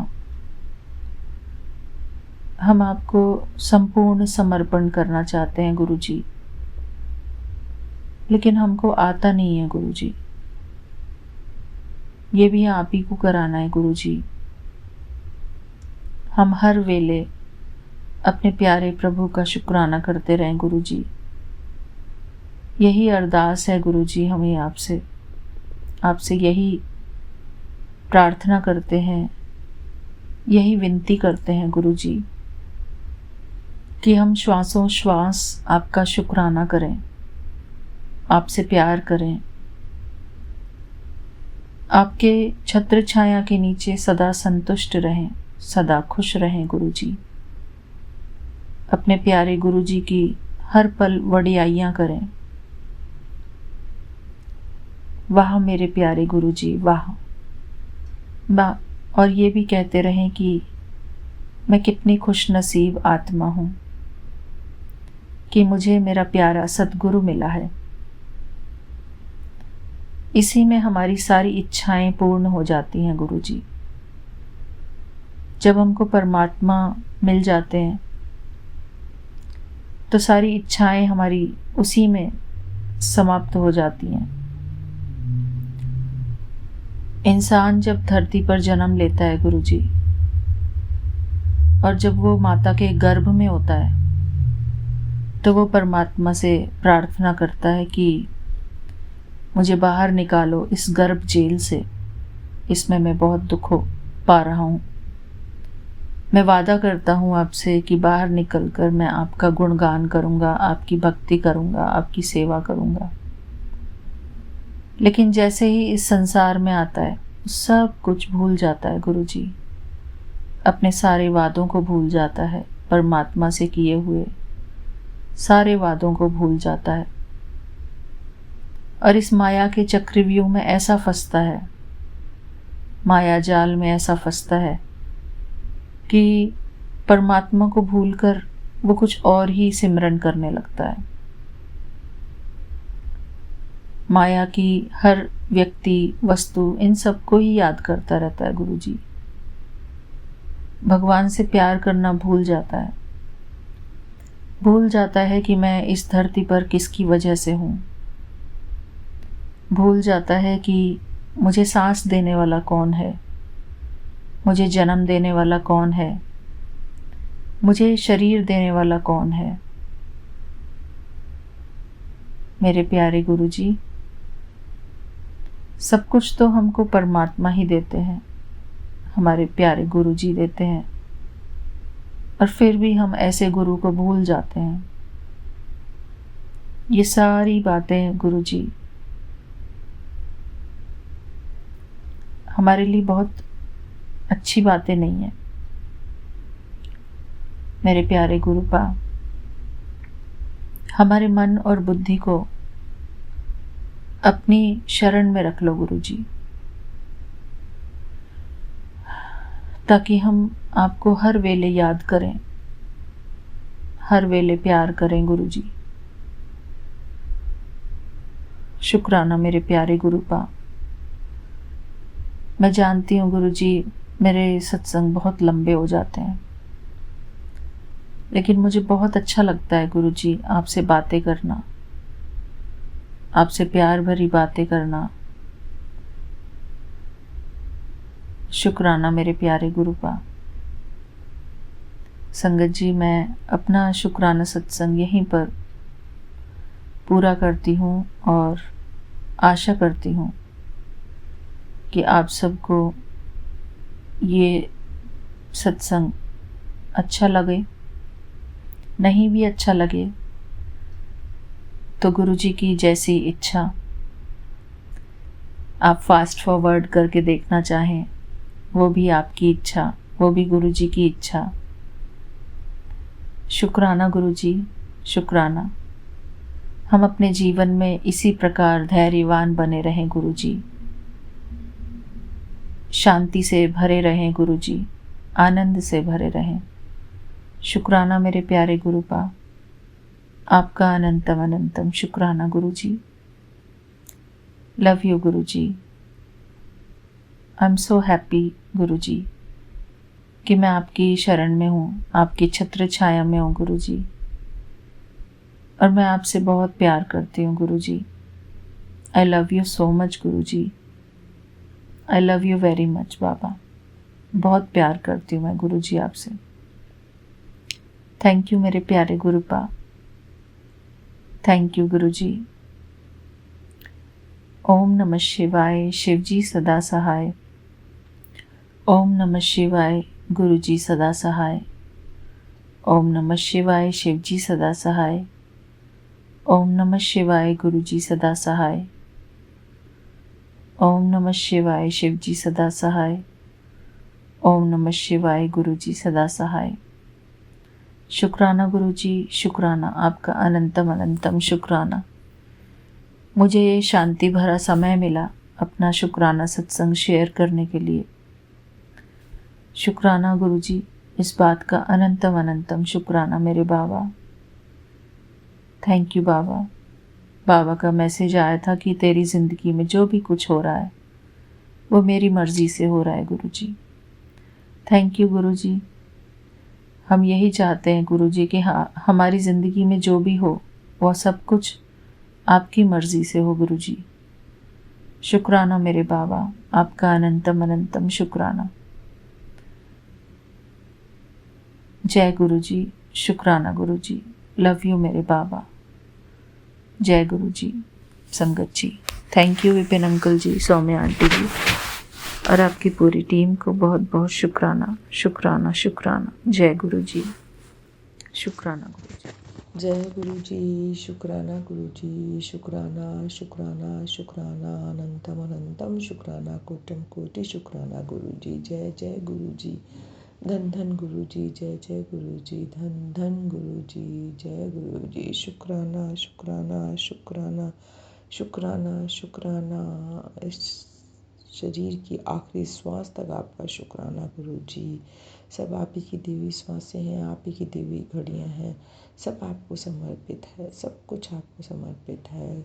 हम आपको संपूर्ण समर्पण करना चाहते हैं गुरुजी, लेकिन हमको आता नहीं है गुरुजी। ये भी आप ही को कराना है गुरुजी। हम हर वेले अपने प्यारे प्रभु का शुक्राना करते रहें गुरुजी। यही अरदास है गुरुजी हमें आपसे यही प्रार्थना करते हैं, यही विनती करते हैं गुरुजी, कि हम श्वासों श्वास आपका शुक्राना करें, आपसे प्यार करें, आपके छत्र छाया के नीचे सदा संतुष्ट रहें, सदा खुश रहें गुरुजी। अपने प्यारे गुरुजी की हर पल वडियाइयाँ करें। वाह मेरे प्यारे गुरुजी, वाह। और ये भी कहते रहें कि मैं कितनी खुश नसीब आत्मा हूँ कि मुझे मेरा प्यारा सद्गुरु मिला है। इसी में हमारी सारी इच्छाएं पूर्ण हो जाती हैं गुरुजी। जब हमको परमात्मा मिल जाते हैं तो सारी इच्छाएं हमारी उसी में समाप्त हो जाती हैं। इंसान जब धरती पर जन्म लेता है गुरुजी, और जब वो माता के गर्भ में होता है, तो वो परमात्मा से प्रार्थना करता है कि मुझे बाहर निकालो इस गर्भ जेल से, इसमें मैं बहुत दुख पा रहा हूँ। मैं वादा करता हूँ आपसे कि बाहर निकलकर मैं आपका गुणगान करूँगा, आपकी भक्ति करूँगा, आपकी सेवा करूँगा। लेकिन जैसे ही इस संसार में आता है, सब कुछ भूल जाता है गुरुजी। अपने सारे वादों को भूल जाता है, परमात्मा से किए हुए सारे वादों को भूल जाता है, और इस माया के चक्रव्यूह में ऐसा फंसता है, माया जाल में ऐसा फंसता है कि परमात्मा को भूलकर वो कुछ और ही सिमरन करने लगता है। माया की हर व्यक्ति, वस्तु, इन सबको ही याद करता रहता है गुरुजी। भगवान से प्यार करना भूल जाता है। भूल जाता है कि मैं इस धरती पर किसकी वजह से हूँ। भूल जाता है कि मुझे सांस देने वाला कौन है, मुझे जन्म देने वाला कौन है, मुझे शरीर देने वाला कौन है। मेरे प्यारे गुरुजी, सब कुछ तो हमको परमात्मा ही देते हैं, हमारे प्यारे गुरुजी देते हैं, और फिर भी हम ऐसे गुरु को भूल जाते हैं। ये सारी बातें गुरुजी हमारे लिए बहुत अच्छी बातें नहीं है। मेरे प्यारे गुरुपा, हमारे मन और बुद्धि को अपनी शरण में रख लो गुरुजी, ताकि हम आपको हर वेले याद करें, हर वेले प्यार करें गुरुजी। शुक्राना मेरे प्यारे गुरुपा। मैं जानती हूँ गुरुजी, मेरे सत्संग बहुत लंबे हो जाते हैं, लेकिन मुझे बहुत अच्छा लगता है गुरुजी आपसे बातें करना, आपसे प्यार भरी बातें करना। शुक्राना मेरे प्यारे गुरुपा। संगत जी, मैं अपना शुक्राना सत्संग यहीं पर पूरा करती हूँ और आशा करती हूँ कि आप सबको ये सत्संग अच्छा लगे। नहीं भी अच्छा लगे तो गुरुजी की जैसी इच्छा, आप फास्ट फॉरवर्ड करके देखना चाहें वो भी आपकी इच्छा, वो भी गुरुजी की इच्छा। शुक्राना गुरुजी, शुक्राना। हम अपने जीवन में इसी प्रकार धैर्यवान बने रहें गुरुजी, शांति से भरे रहें गुरुजी, आनंद से भरे रहें। शुक्राना मेरे प्यारे गुरुपा, आपका अनंतम अनंतम शुक्राना Guruji. Love you Guruji. I am so happy Guruji कि मैं आपकी शरण में हूँ, आपकी छत्र छाया में हूँ गुरुजी, और मैं आपसे बहुत प्यार करती हूँ Guruji. I love you so much Guruji. I love you very much Baba. बहुत प्यार करती हूँ मैं गुरुजी आपसे। थैंक यू मेरे प्यारे गुरुपा। थैंक यू गुरुजी। ओम नमः शिवाय, शिवजी सदा सहाय। ओम नमः शिवाय, गुरुजी सदा सहाय। ओम नमः शिवाय, शिवजी सदा सहाय। ओम नमः शिवाय, गुरुजी सदा सहाय। ओम नमः शिवाय, शिवजी सदा सहाय। ओम नमः शिवाय, गुरुजी सदा सहाय। शुक्राना गुरुजी, शुक्राना, आपका अनंतम अनंतम शुक्राना। मुझे ये शांति भरा समय मिला अपना शुक्राना सत्संग शेयर करने के लिए। शुक्राना गुरुजी, इस बात का अनंतम अनंतम शुक्राना मेरे बाबा। थैंक यू बाबा। बाबा का मैसेज आया था कि तेरी ज़िंदगी में जो भी कुछ हो रहा है वो मेरी मर्ज़ी से हो रहा है गुरुजी। थैंक यू गुरुजी। हम यही चाहते हैं गुरुजी कि हाँ, हमारी ज़िंदगी में जो भी हो वह सब कुछ आपकी मर्ज़ी से हो गुरुजी। शुक्राना मेरे बाबा, आपका अनंतम अनंतम शुक्राना। जय गुरुजी, शुक्राना गुरुजी। लव यू मेरे बाबा। जय गुरुजी। संगत जी, thank you Vipin uncle ji, Saumya aunty ji और आपकी पूरी टीम को बहुत बहुत शुक्राना, शुक्राना, शुक्राना। जय गुरुजी। शुक्राना गुरुजी। जय गुरुजी। शुक्राना गुरुजी। शुक्राना शुक्राना शुक्राना, अनंतम अनंतम शुक्राना, कोटि कोटि शुक्राना गुरुजी। जय जय गुरुजी। धन धन गुरुजी। जय जय गुरुजी। धन धन गुरुजी। जय गुरुजी। शुक्राना शुक्राना शुक्राना शुक्राना शुक्राना। इस शरीर की आखिरी श्वास तक आपका शुक्राना गुरुजी। सब आप ही की देवी श्वासें हैं, आप ही की देवी घड़ियाँ हैं। सब आपको समर्पित है, सब कुछ आपको समर्पित है।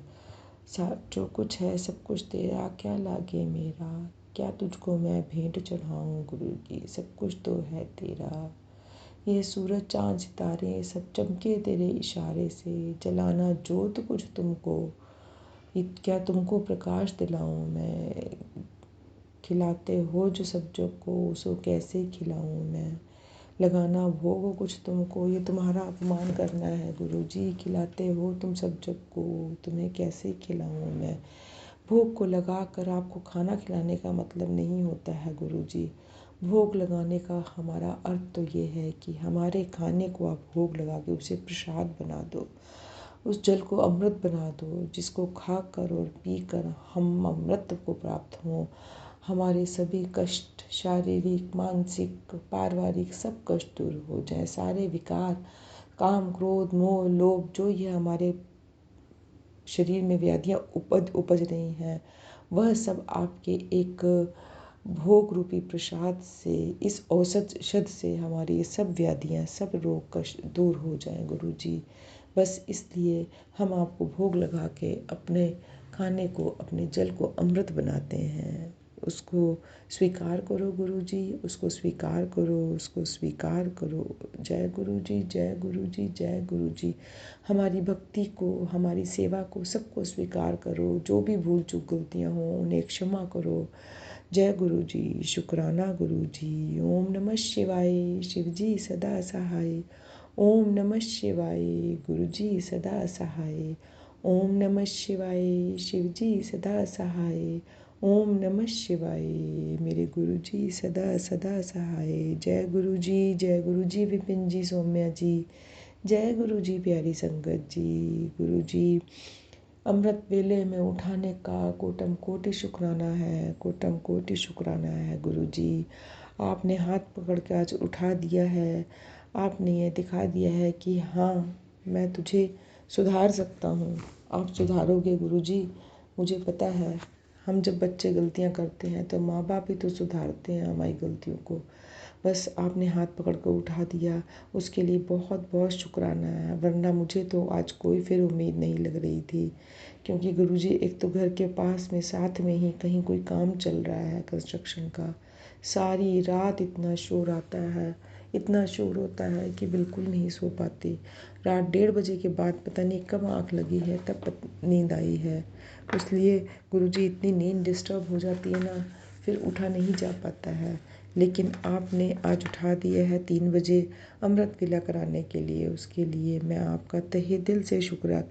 जो कुछ है सब कुछ तेरा, क्या लागे मेरा, क्या तुझको मैं भेंट चढ़ाऊँ गुरु जी। सब कुछ तो है तेरा। ये सूरज चाँद सितारे सब चमके तेरे इशारे से। जलाना जोत कुछ तुमको, क्या तुमको प्रकाश दिलाऊं मैं। खिलाते हो जो सब जग को, उसको कैसे खिलाऊं मैं। लगाना भोग कुछ तुमको, ये तुम्हारा अपमान करना है गुरुजी। खिलाते हो तुम सब जग को, तुम्हें कैसे खिलाऊं मैं। भोग को लगा कर आपको खाना खिलाने का मतलब नहीं होता है गुरुजी। भोग लगाने का हमारा अर्थ तो ये है कि हमारे खाने को आप भोग लगा के उसे प्रसाद बना दो, उस जल को अमृत बना दो, जिसको खाकर और पीकर हम अमृत को प्राप्त हों। हमारे सभी कष्ट, शारीरिक, मानसिक, पारिवारिक सब कष्ट दूर हो जाए। सारे विकार, काम, क्रोध, मोह, लोभ, जो ये हमारे शरीर में व्याधियाँ उपज रही हैं, वह सब आपके एक भोग रूपी प्रसाद से, इस औषध से हमारी ये सब व्याधियाँ, सब रोग कष्ट दूर हो जाएं गुरुजी। बस इसलिए हम आपको भोग लगा के अपने खाने को, अपने जल को अमृत बनाते हैं। उसको स्वीकार करो गुरु जी, उसको स्वीकार करो, उसको स्वीकार करो। जय गुरु जी, जय गुरु जी, जय गुरु जी। हमारी भक्ति को, हमारी सेवा को, सबको स्वीकार करो। जो भी भूल चूक गलतियाँ हों उन्हें क्षमा करो। जय गुरु जी, शुक्राना गुरु जी। ओम नमः शिवाय, शिव जी सदा सहाय। ओम नमः शिवाय, गुरु जी सदा सहाय। ओम नमः शिवाय, शिव जी सदा सहाय। ओम नमः शिवाय, मेरे गुरु जी सदा सदा सहाय। जय गुरु जी, जय गुरु जी विपिन जी, सौम्या जी। जय गुरु जी प्यारी संगत जी। गुरु जी अमृत वेले में उठाने का कोटम कोटि शुक्राना है, कोटम कोटि शुक्राना है गुरु जी। आपने हाथ पकड़ के आज उठा दिया है। आपने ये दिखा दिया है कि हाँ, मैं तुझे सुधार सकता हूँ। आप सुधारोगे गुरु जी, मुझे पता है। हम जब बच्चे गलतियाँ करते हैं तो माँ बाप ही तो सुधारते हैं हमारी गलतियों को। बस आपने हाथ पकड़ कर उठा दिया, उसके लिए बहुत बहुत शुक्राना है। वरना मुझे तो आज कोई फिर उम्मीद नहीं लग रही थी, क्योंकि गुरुजी एक तो घर के पास में साथ में ही कहीं कोई काम चल रहा है कंस्ट्रक्शन का। सारी रात इतना शोर आता है, इतना शोर होता है कि बिल्कुल नहीं सो पाती। रात 1:30 के बाद पता नहीं कब आँख लगी है, तब नींद आई है। इसलिए गुरुजी इतनी नींद डिस्टर्ब हो जाती है ना, फिर उठा नहीं जा पाता है। लेकिन आपने आज उठा दिया है 3 बजे अमृत वेला कराने के लिए। उसके लिए मैं आपका तहे दिल से शुक्रिया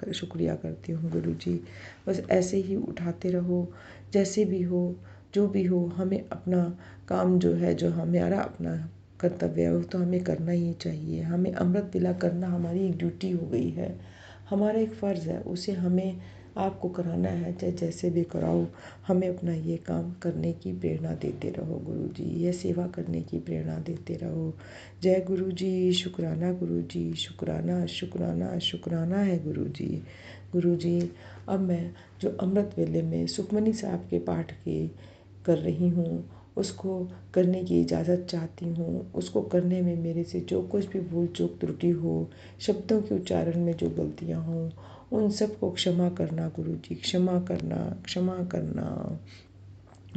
करती हूँ गुरु जी। बस ऐसे ही उठाते रहो, जैसे भी हो, जो भी हो। हमें अपना काम जो है, जो हमारा अपना कर्तव्य है, वो तो हमें करना ही चाहिए। हमें अमृत वेला करना हमारी एक ड्यूटी हो गई है, हमारा एक फ़र्ज़ है। उसे हमें आपको कराना है, चाहे जैसे भी कराओ। हमें अपना ये काम करने की प्रेरणा देते रहो गुरु जी, ये सेवा करने की प्रेरणा देते रहो। जय गुरु जी, शुक्राना गुरु जी, शुक्राना शुक्राना शुक्राना है गुरु जी। गुरु जी, अब मैं जो अमृत वेले में सुखमनी साहब के पाठ के कर रही हूँ, उसको करने की इजाज़त चाहती हूँ। उसको करने में मेरे से जो कुछ भी भूल चूक त्रुटि हो, शब्दों के उच्चारण में जो गलतियाँ हों, उन सबको क्षमा करना गुरु जी, क्षमा करना, क्षमा करना।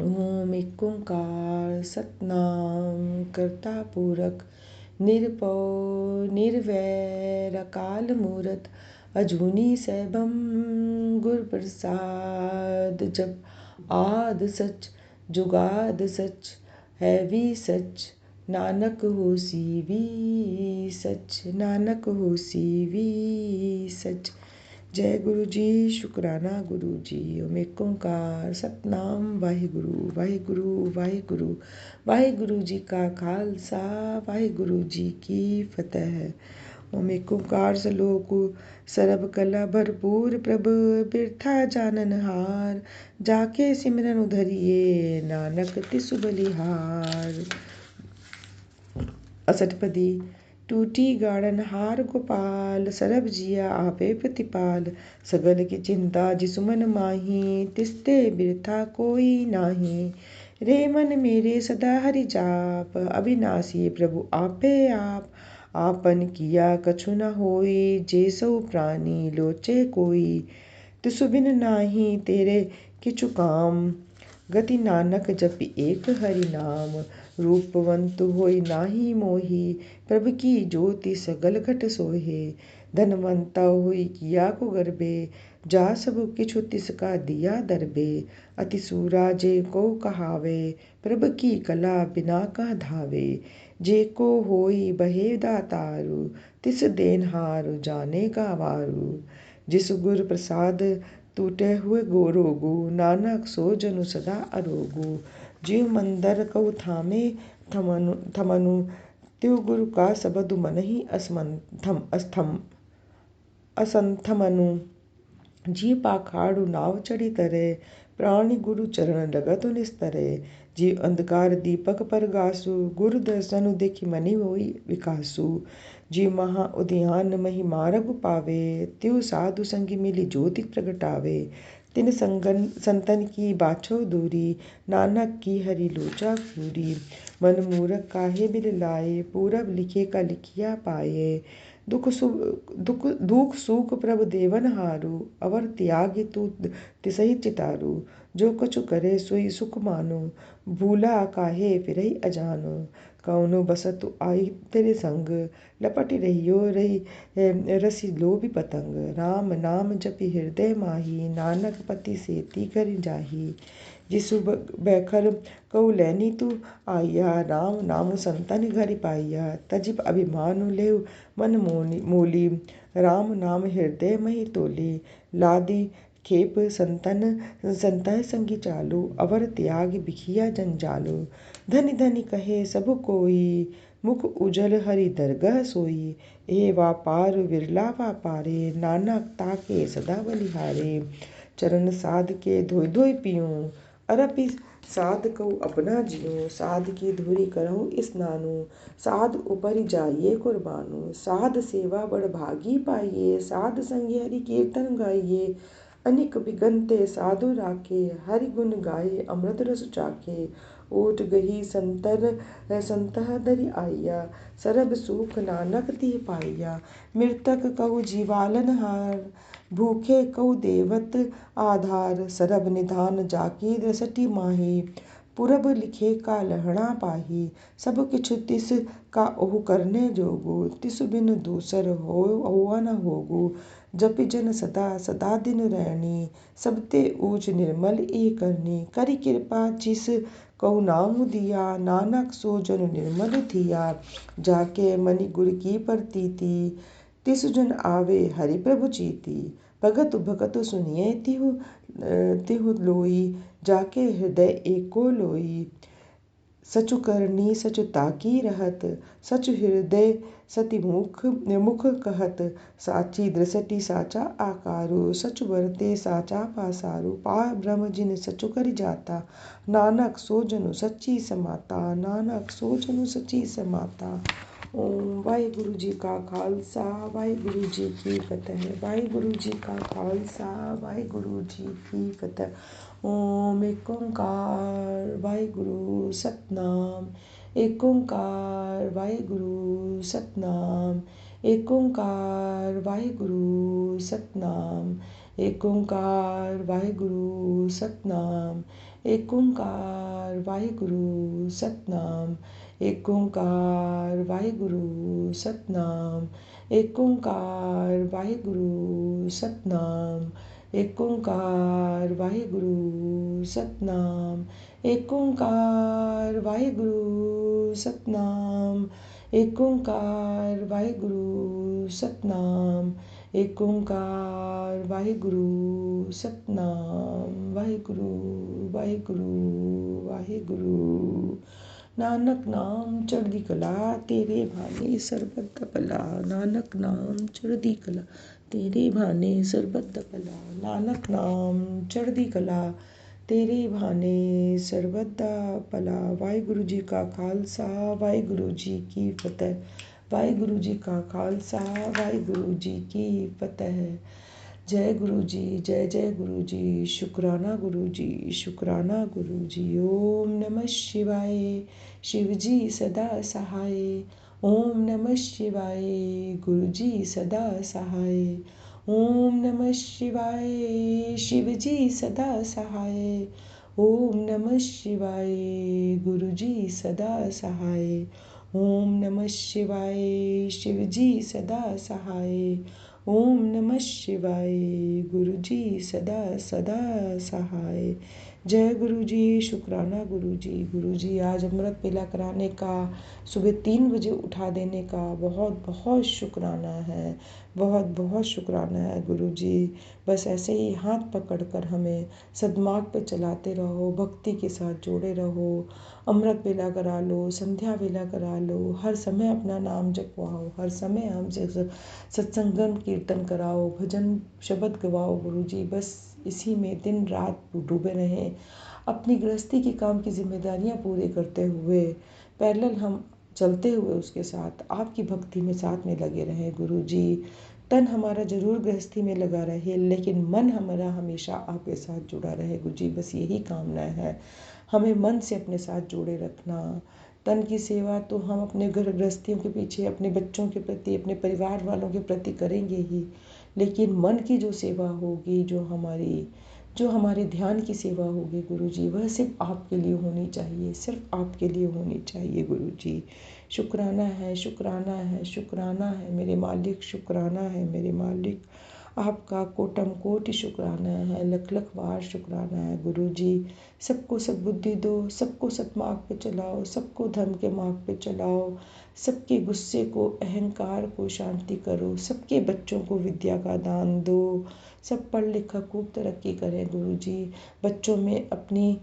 ओम एक ओंकार सतनाम करता पुरख निरपौ निर्वैर अकाल मूरत अजूनी सैभम गुर प्रसाद। जब आद सच जुगाद सच है भी सच, नानक होसी भी सच, नानक होसी भी सच। जय गुरु जी, शुक्राना गुरु जी। ओम एक ओंकार सतनाम वाहिगुरु वाहिगुरु वाहिगुरु। वाहिगुरु जी का खालसा, वाहिगुरु जी की फतेह। ओम एक ओंकार सलोक सरब कला भरपूर प्रभ बिरथा जाननहार। जाके सिमरन उधरिए नानक तिसु बलिहार। असटपदी टूटी गाड़न हार गोपाल, सरब जिया आपे प्रतिपाल। सगल की चिंता जिसुमन माही, तिसते बिरथा कोई नाही। रे मन मेरे सदा हरि जाप, अविनाशी प्रभु आपे आप। आपन किया कछु न होई, जे सो प्राणी लोचे कोई। तिसु बिन नाही तेरे किछु काम, गति नानक जपि एक हरि नाम। रूपवंत होई नाही मोही, प्रभु की ज्योति सगल घट सोहे। धनवंता होई किया को गर्बे, जा सब किछु तिसका दिया दरबे। अति सूरा जे को कहावे, प्रभु की कला बिना कह धावे। जे को होई बहे दातारू, तिस देनहार जाने गावारू। जिस गुर प्रसाद टूटे हुए गोरोगु, नानक सो जनु सदा अरोगु। जीव मंदर कऊ थामे थमनु, त्यो गुरु का सबदु मन ही असंथमनु। जी पाखाड़ु नाव चढ़ी तरे, प्राणी गुरु चरण लगतु निस्तरे। जीव अंधकार दीपक पर गासु, गुरु दर्शनु देखि मनि होई विकासु। जीव महा उद्यान मही मार्ग पावे, त्यो साधु संगी मिली ज्योति प्रगटावे। तिन संतन की बाछो दूरी, नानक की हरि लोचा पूरी। मन मूरख काहे बिल लाए, पूरब लिखे का लिखिया पाए। दुख सुख प्रभ देवन हारू, अवर त्यागी तू तिसहि चितारू। जो कछु करे सोई सुख मानो, भूला काहे फिरहि अजानो। कौनो बसतु आई तेरे संग, लपट रहियो रही रसी लोभी पतंग। राम नाम जपि हृदय माही, नानक पति सेती कर जाही। जिसु बैखर कऊ लैनी तू आइया, राम नाम संतन घर पाइया। तजिब अभिमानु लेव मन मोली, राम नाम हृदय मही तोली। लादी खेप संतह संगी चालू, अवर त्याग बिखिया जंजालू। धनी धनी कहे सब कोई, मुख उजल हरि दरगह सोई। ए व्यापार विरला व्यापारे, नानक ताके सदा बलिहारे। चरण साध के धोय धोय पियूं, अरपि साध कऊ अपना जियूं। साध की धूरी करहूँ स्नानु, साध उपरि जाइए कुर्बानु। साध सेवा बड़ भागी पाइए, साध संगी हरि कीर्तन गाइए। अनिक बिगनते साधु राखे, हरि गुण गाए अमृत रस चाखे। ओट गही संतह दरि आइया, सरब सुख नानक तिह पाइया। मृतक कहु जीवालन हार, भूखे कहु देवत आधार। सरब निधान जाकी दृष्टि माही, पुरब लिखे का लहणा पाही। सब किछु तिस का ओहु करने जोगु, तिसु बिन दूसर होआ न होगु। जपि जन सदा सदा दिन रैनी, सबते ऊच निर्मल ए करनी। करि कृपा जिस कहु नामु दिया, नानक सो जन निर्मल थिया। जाके मनि गुर की प्रतीति, तिसु जन आवे हरि प्रभु चीति। भगत भगत सुनिए तिहु लोई, जाके हृदय एको लोई। सचु करनी सचु ताकी रहत, सचु हृदय सति मुख कहत। साची दृष्टि साचा आकारू, सचु बरते साचा पासारू। पार ब्रह्म जिन सचु कर जाता, नानक सो जनु सच्ची समाता। नानक सो जनु सच्ची समाता। ओम वाहिगुरु जी का खालसा, वाहिगुरु जी की फतेह। वाहिगुरु जी का खालसा, वाहिगुरु जी की फतेह। ओम एक ओंकार वाहिगुरु सतनाम। एक ओंकार वाहिगुरु सतनाम। एक ओंकार वाहिगुरु सतनाम। एक ओंकार वाहिगुरु सतनाम। एक ओंकार वाहिगुरु सतनाम। एक ओंकार वाहिगुरु सतनाम। एक ओंकार वाहिगुरु सतनाम। एक ओंकार वाहिगुरु सतनाम। एक ओंकार वाहिगुरु सतनाम। एक ओंकार वाहिगुरु सतनाम। एक ओंकार वाहिगुरु सतनाम। वाहिगुरु वाहिगुरु वाहिगुरु। नानक नाम चढ़दी कला, तेरे भाने सरबत भला। नानक नाम चढ़दी कला, तेरे भाने सरबत भला। नानक नाम चढ़दी कला, तेरे भाने सरबत भला। वाहिगुरु जी का खालसा, वाहिगुरु जी की फतेह। वाहिगुरु जी का खालसा, वाहिगुरु जी की फतेह। जय गुरु जी, जय जय गुरु जी। शुक्राना गुरु जी, शुक्राना गुरु जी। ओम नमः शिवाय, शिव जी सदा सहाय। ओम नमः शिवाय, गुरु जी सदा सहाय। ओम नमः शिवाय, शिव जी सदा सहाय। ओम नमः शिवाय, गुरु जी सदा सहाय। ओम नमः शिवाय, शिव जी सदा सहाय। ओम नमः शिवाय, गुरु जी सदा सदा सहाय। जय गुरु जी, शुक्राना गुरु जी। गुरु जी आज अमृत पिला कराने का, सुबह 3 बजे उठा देने का बहुत बहुत शुक्राना है। बहुत बहुत शुक्राना है गुरु जी। बस ऐसे ही हाथ पकड़कर हमें सद्मार्ग पे चलाते रहो, भक्ति के साथ जोड़े रहो। अमृत बेला करा लो, संध्या बेला करा लो, हर समय अपना नाम जपवाओ, हर समय हमसे सत्संगम कीर्तन कराओ, भजन शब्द गवाओ गुरु जी। बस इसी में दिन रात डूबे रहें। अपनी गृहस्थी के काम की जिम्मेदारियां पूरे करते हुए पैरेलल हम चलते हुए उसके साथ आपकी भक्ति में साथ में लगे रहें गुरु जी। तन हमारा जरूर गृहस्थी में लगा रहे, लेकिन मन हमारा हमेशा आपके साथ जुड़ा रहे गुरु जी। बस यही कामना है, हमें मन से अपने साथ जोड़े रखना। तन की सेवा तो हम अपने घर गृहस्थियों के पीछे, अपने बच्चों के प्रति, अपने परिवार वालों के प्रति करेंगे ही, लेकिन मन की जो सेवा होगी, जो हमारे ध्यान की सेवा होगी गुरु जी, वह सिर्फ आपके लिए होनी चाहिए, सिर्फ आपके लिए होनी चाहिए गुरु जी। शुक्राना है, शुक्राना है, शुक्राना है मेरे मालिक, शुक्राना है मेरे मालिक। आपका कोटम कोटि शुक्राना है, लख लख बार शुक्राना है गुरु जी। सबको सद्बुद्धि दो, सबको सतमार्ग पे चलाओ, सबको धर्म के मार्ग पे चलाओ, सबके गुस्से को, अहंकार को शांति करो, सबके बच्चों को विद्या का दान दो, सब पढ़ लिख खूब तरक्की करें गुरु जी। बच्चों में अपनी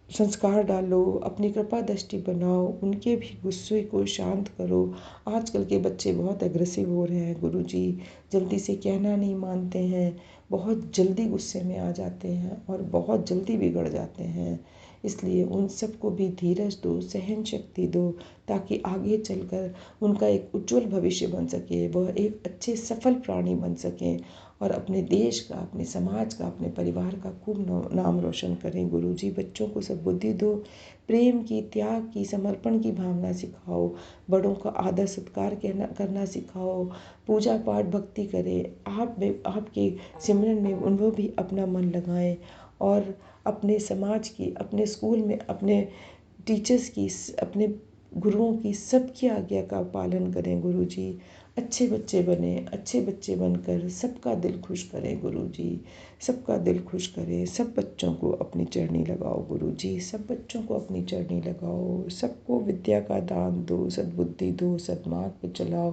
संस्कार डालो, अपनी कृपा दृष्टि बनाओ, उनके भी गुस्से को शांत करो। आजकल के बच्चे बहुत एग्रेसिव हो रहे हैं गुरु जी, जल्दी से कहना नहीं मानते हैं, बहुत जल्दी गुस्से में आ जाते हैं और बहुत जल्दी बिगड़ जाते हैं। इसलिए उन सबको भी धीरज दो, सहन शक्ति दो, ताकि आगे चलकर उनका एक उज्जवल भविष्य बन सके, वह एक अच्छे सफल प्राणी बन सकें और अपने देश का, अपने समाज का, अपने परिवार का खूब नाम रोशन करें गुरु जी। बच्चों को सद्बुद्धि दो, प्रेम की, त्याग की, समर्पण की भावना सिखाओ, बड़ों का आदर सत्कार करना सिखाओ, पूजा पाठ भक्ति करें, आपके सिमरन में उनको भी अपना मन लगाएं और अपने समाज की, अपने स्कूल में, अपने टीचर्स की, अपने गुरुओं की, सबकी आज्ञा का पालन करें गुरु जी। अच्छे बच्चे बने, अच्छे बच्चे बनकर सबका दिल खुश करें गुरु जी, सबका दिल खुश करें। सब बच्चों को अपनी चरणी लगाओ गुरु जी, सब बच्चों को अपनी चरणी लगाओ, सबको विद्या का दान दो, सद्बुद्धि दो, सद्मार्ग पे चलाओ,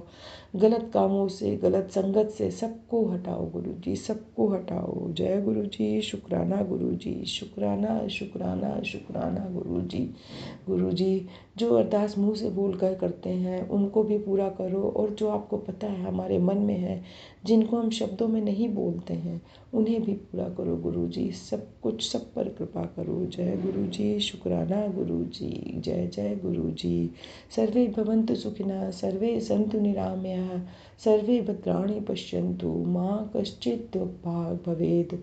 गलत कामों से, गलत संगत से सबको हटाओ गुरु जी, सबको हटाओ। जय गुरु जी, शुक्राना गुरु जी, शुक्राना, शुक्राना, शुक्राना गुरु जी। गुरु जी, जो अरदास मुँह से बोल कर करते हैं उनको भी पूरा करो, और जो आपको पता है हमारे मन में है, जिनको हम शब्दों में नहीं बोलते हैं, उन्हें भी पूरा करो गुरु जी। सब कुछ सब पर कृपा करो। जय गुरु जी, शुक्राना गुरु जी, जय जय गुरु जी। सर्वे भवन्तु सुखिनः, सर्वे सन्तु निरामयाः, सर्वे भद्राणि पश्यन्तु मा कश्चित् दुःखभाग् भवेत्।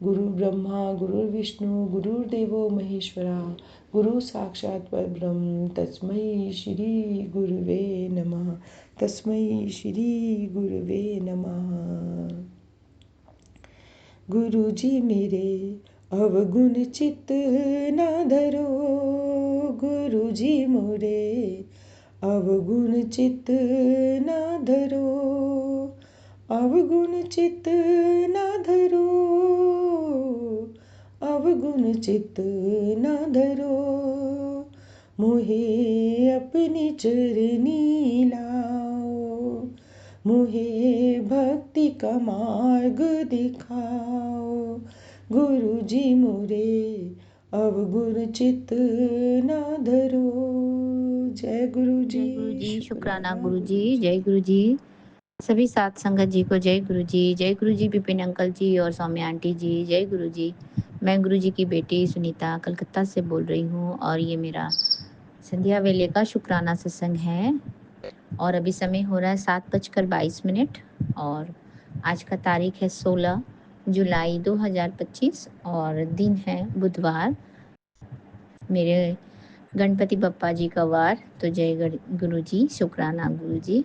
गुरु ब्रह्मा गुरुर्विष्णु गुरुर्देवो महेश्वरा, गुरु साक्षात् परब्रह्म, तस्मै श्री गुरुवे नमः, तस्मै श्री गुरुवे नमः। गुरु जी मेरे अवगुण चित ना धरो, गुरु जी मोरे अवगुण चित ना धरो, अवगुण चित ना धरो, अवगुण चित ना धरो, मोहे अपनी चरनी लाओ, मुहे भक्ति का मार्ग दिखाओ, गुरु जी मोरे अवगुण चित ना धरो। जय गुरु जी, जय गुरु जी, शुक्राना गुरु गुरु जी, जय गुरु जी। सभी साथ संगत जी को जय गुरु जी, जय गुरु जी विपिन अंकल जी और सौम्या आंटी जी, जय गुरु जी। मैं गुरु जी की बेटी सुनीता कलकत्ता से बोल रही हूँ और ये मेरा संध्या वेले का शुक्राना सत्संग है और अभी समय हो रहा है 7:22 और आज का तारीख है 16 जुलाई 2025 और दिन है बुधवार, मेरे गणपति बप्पा जी का वार। तो जय गुरु जी, शुक्राना गुरु जी।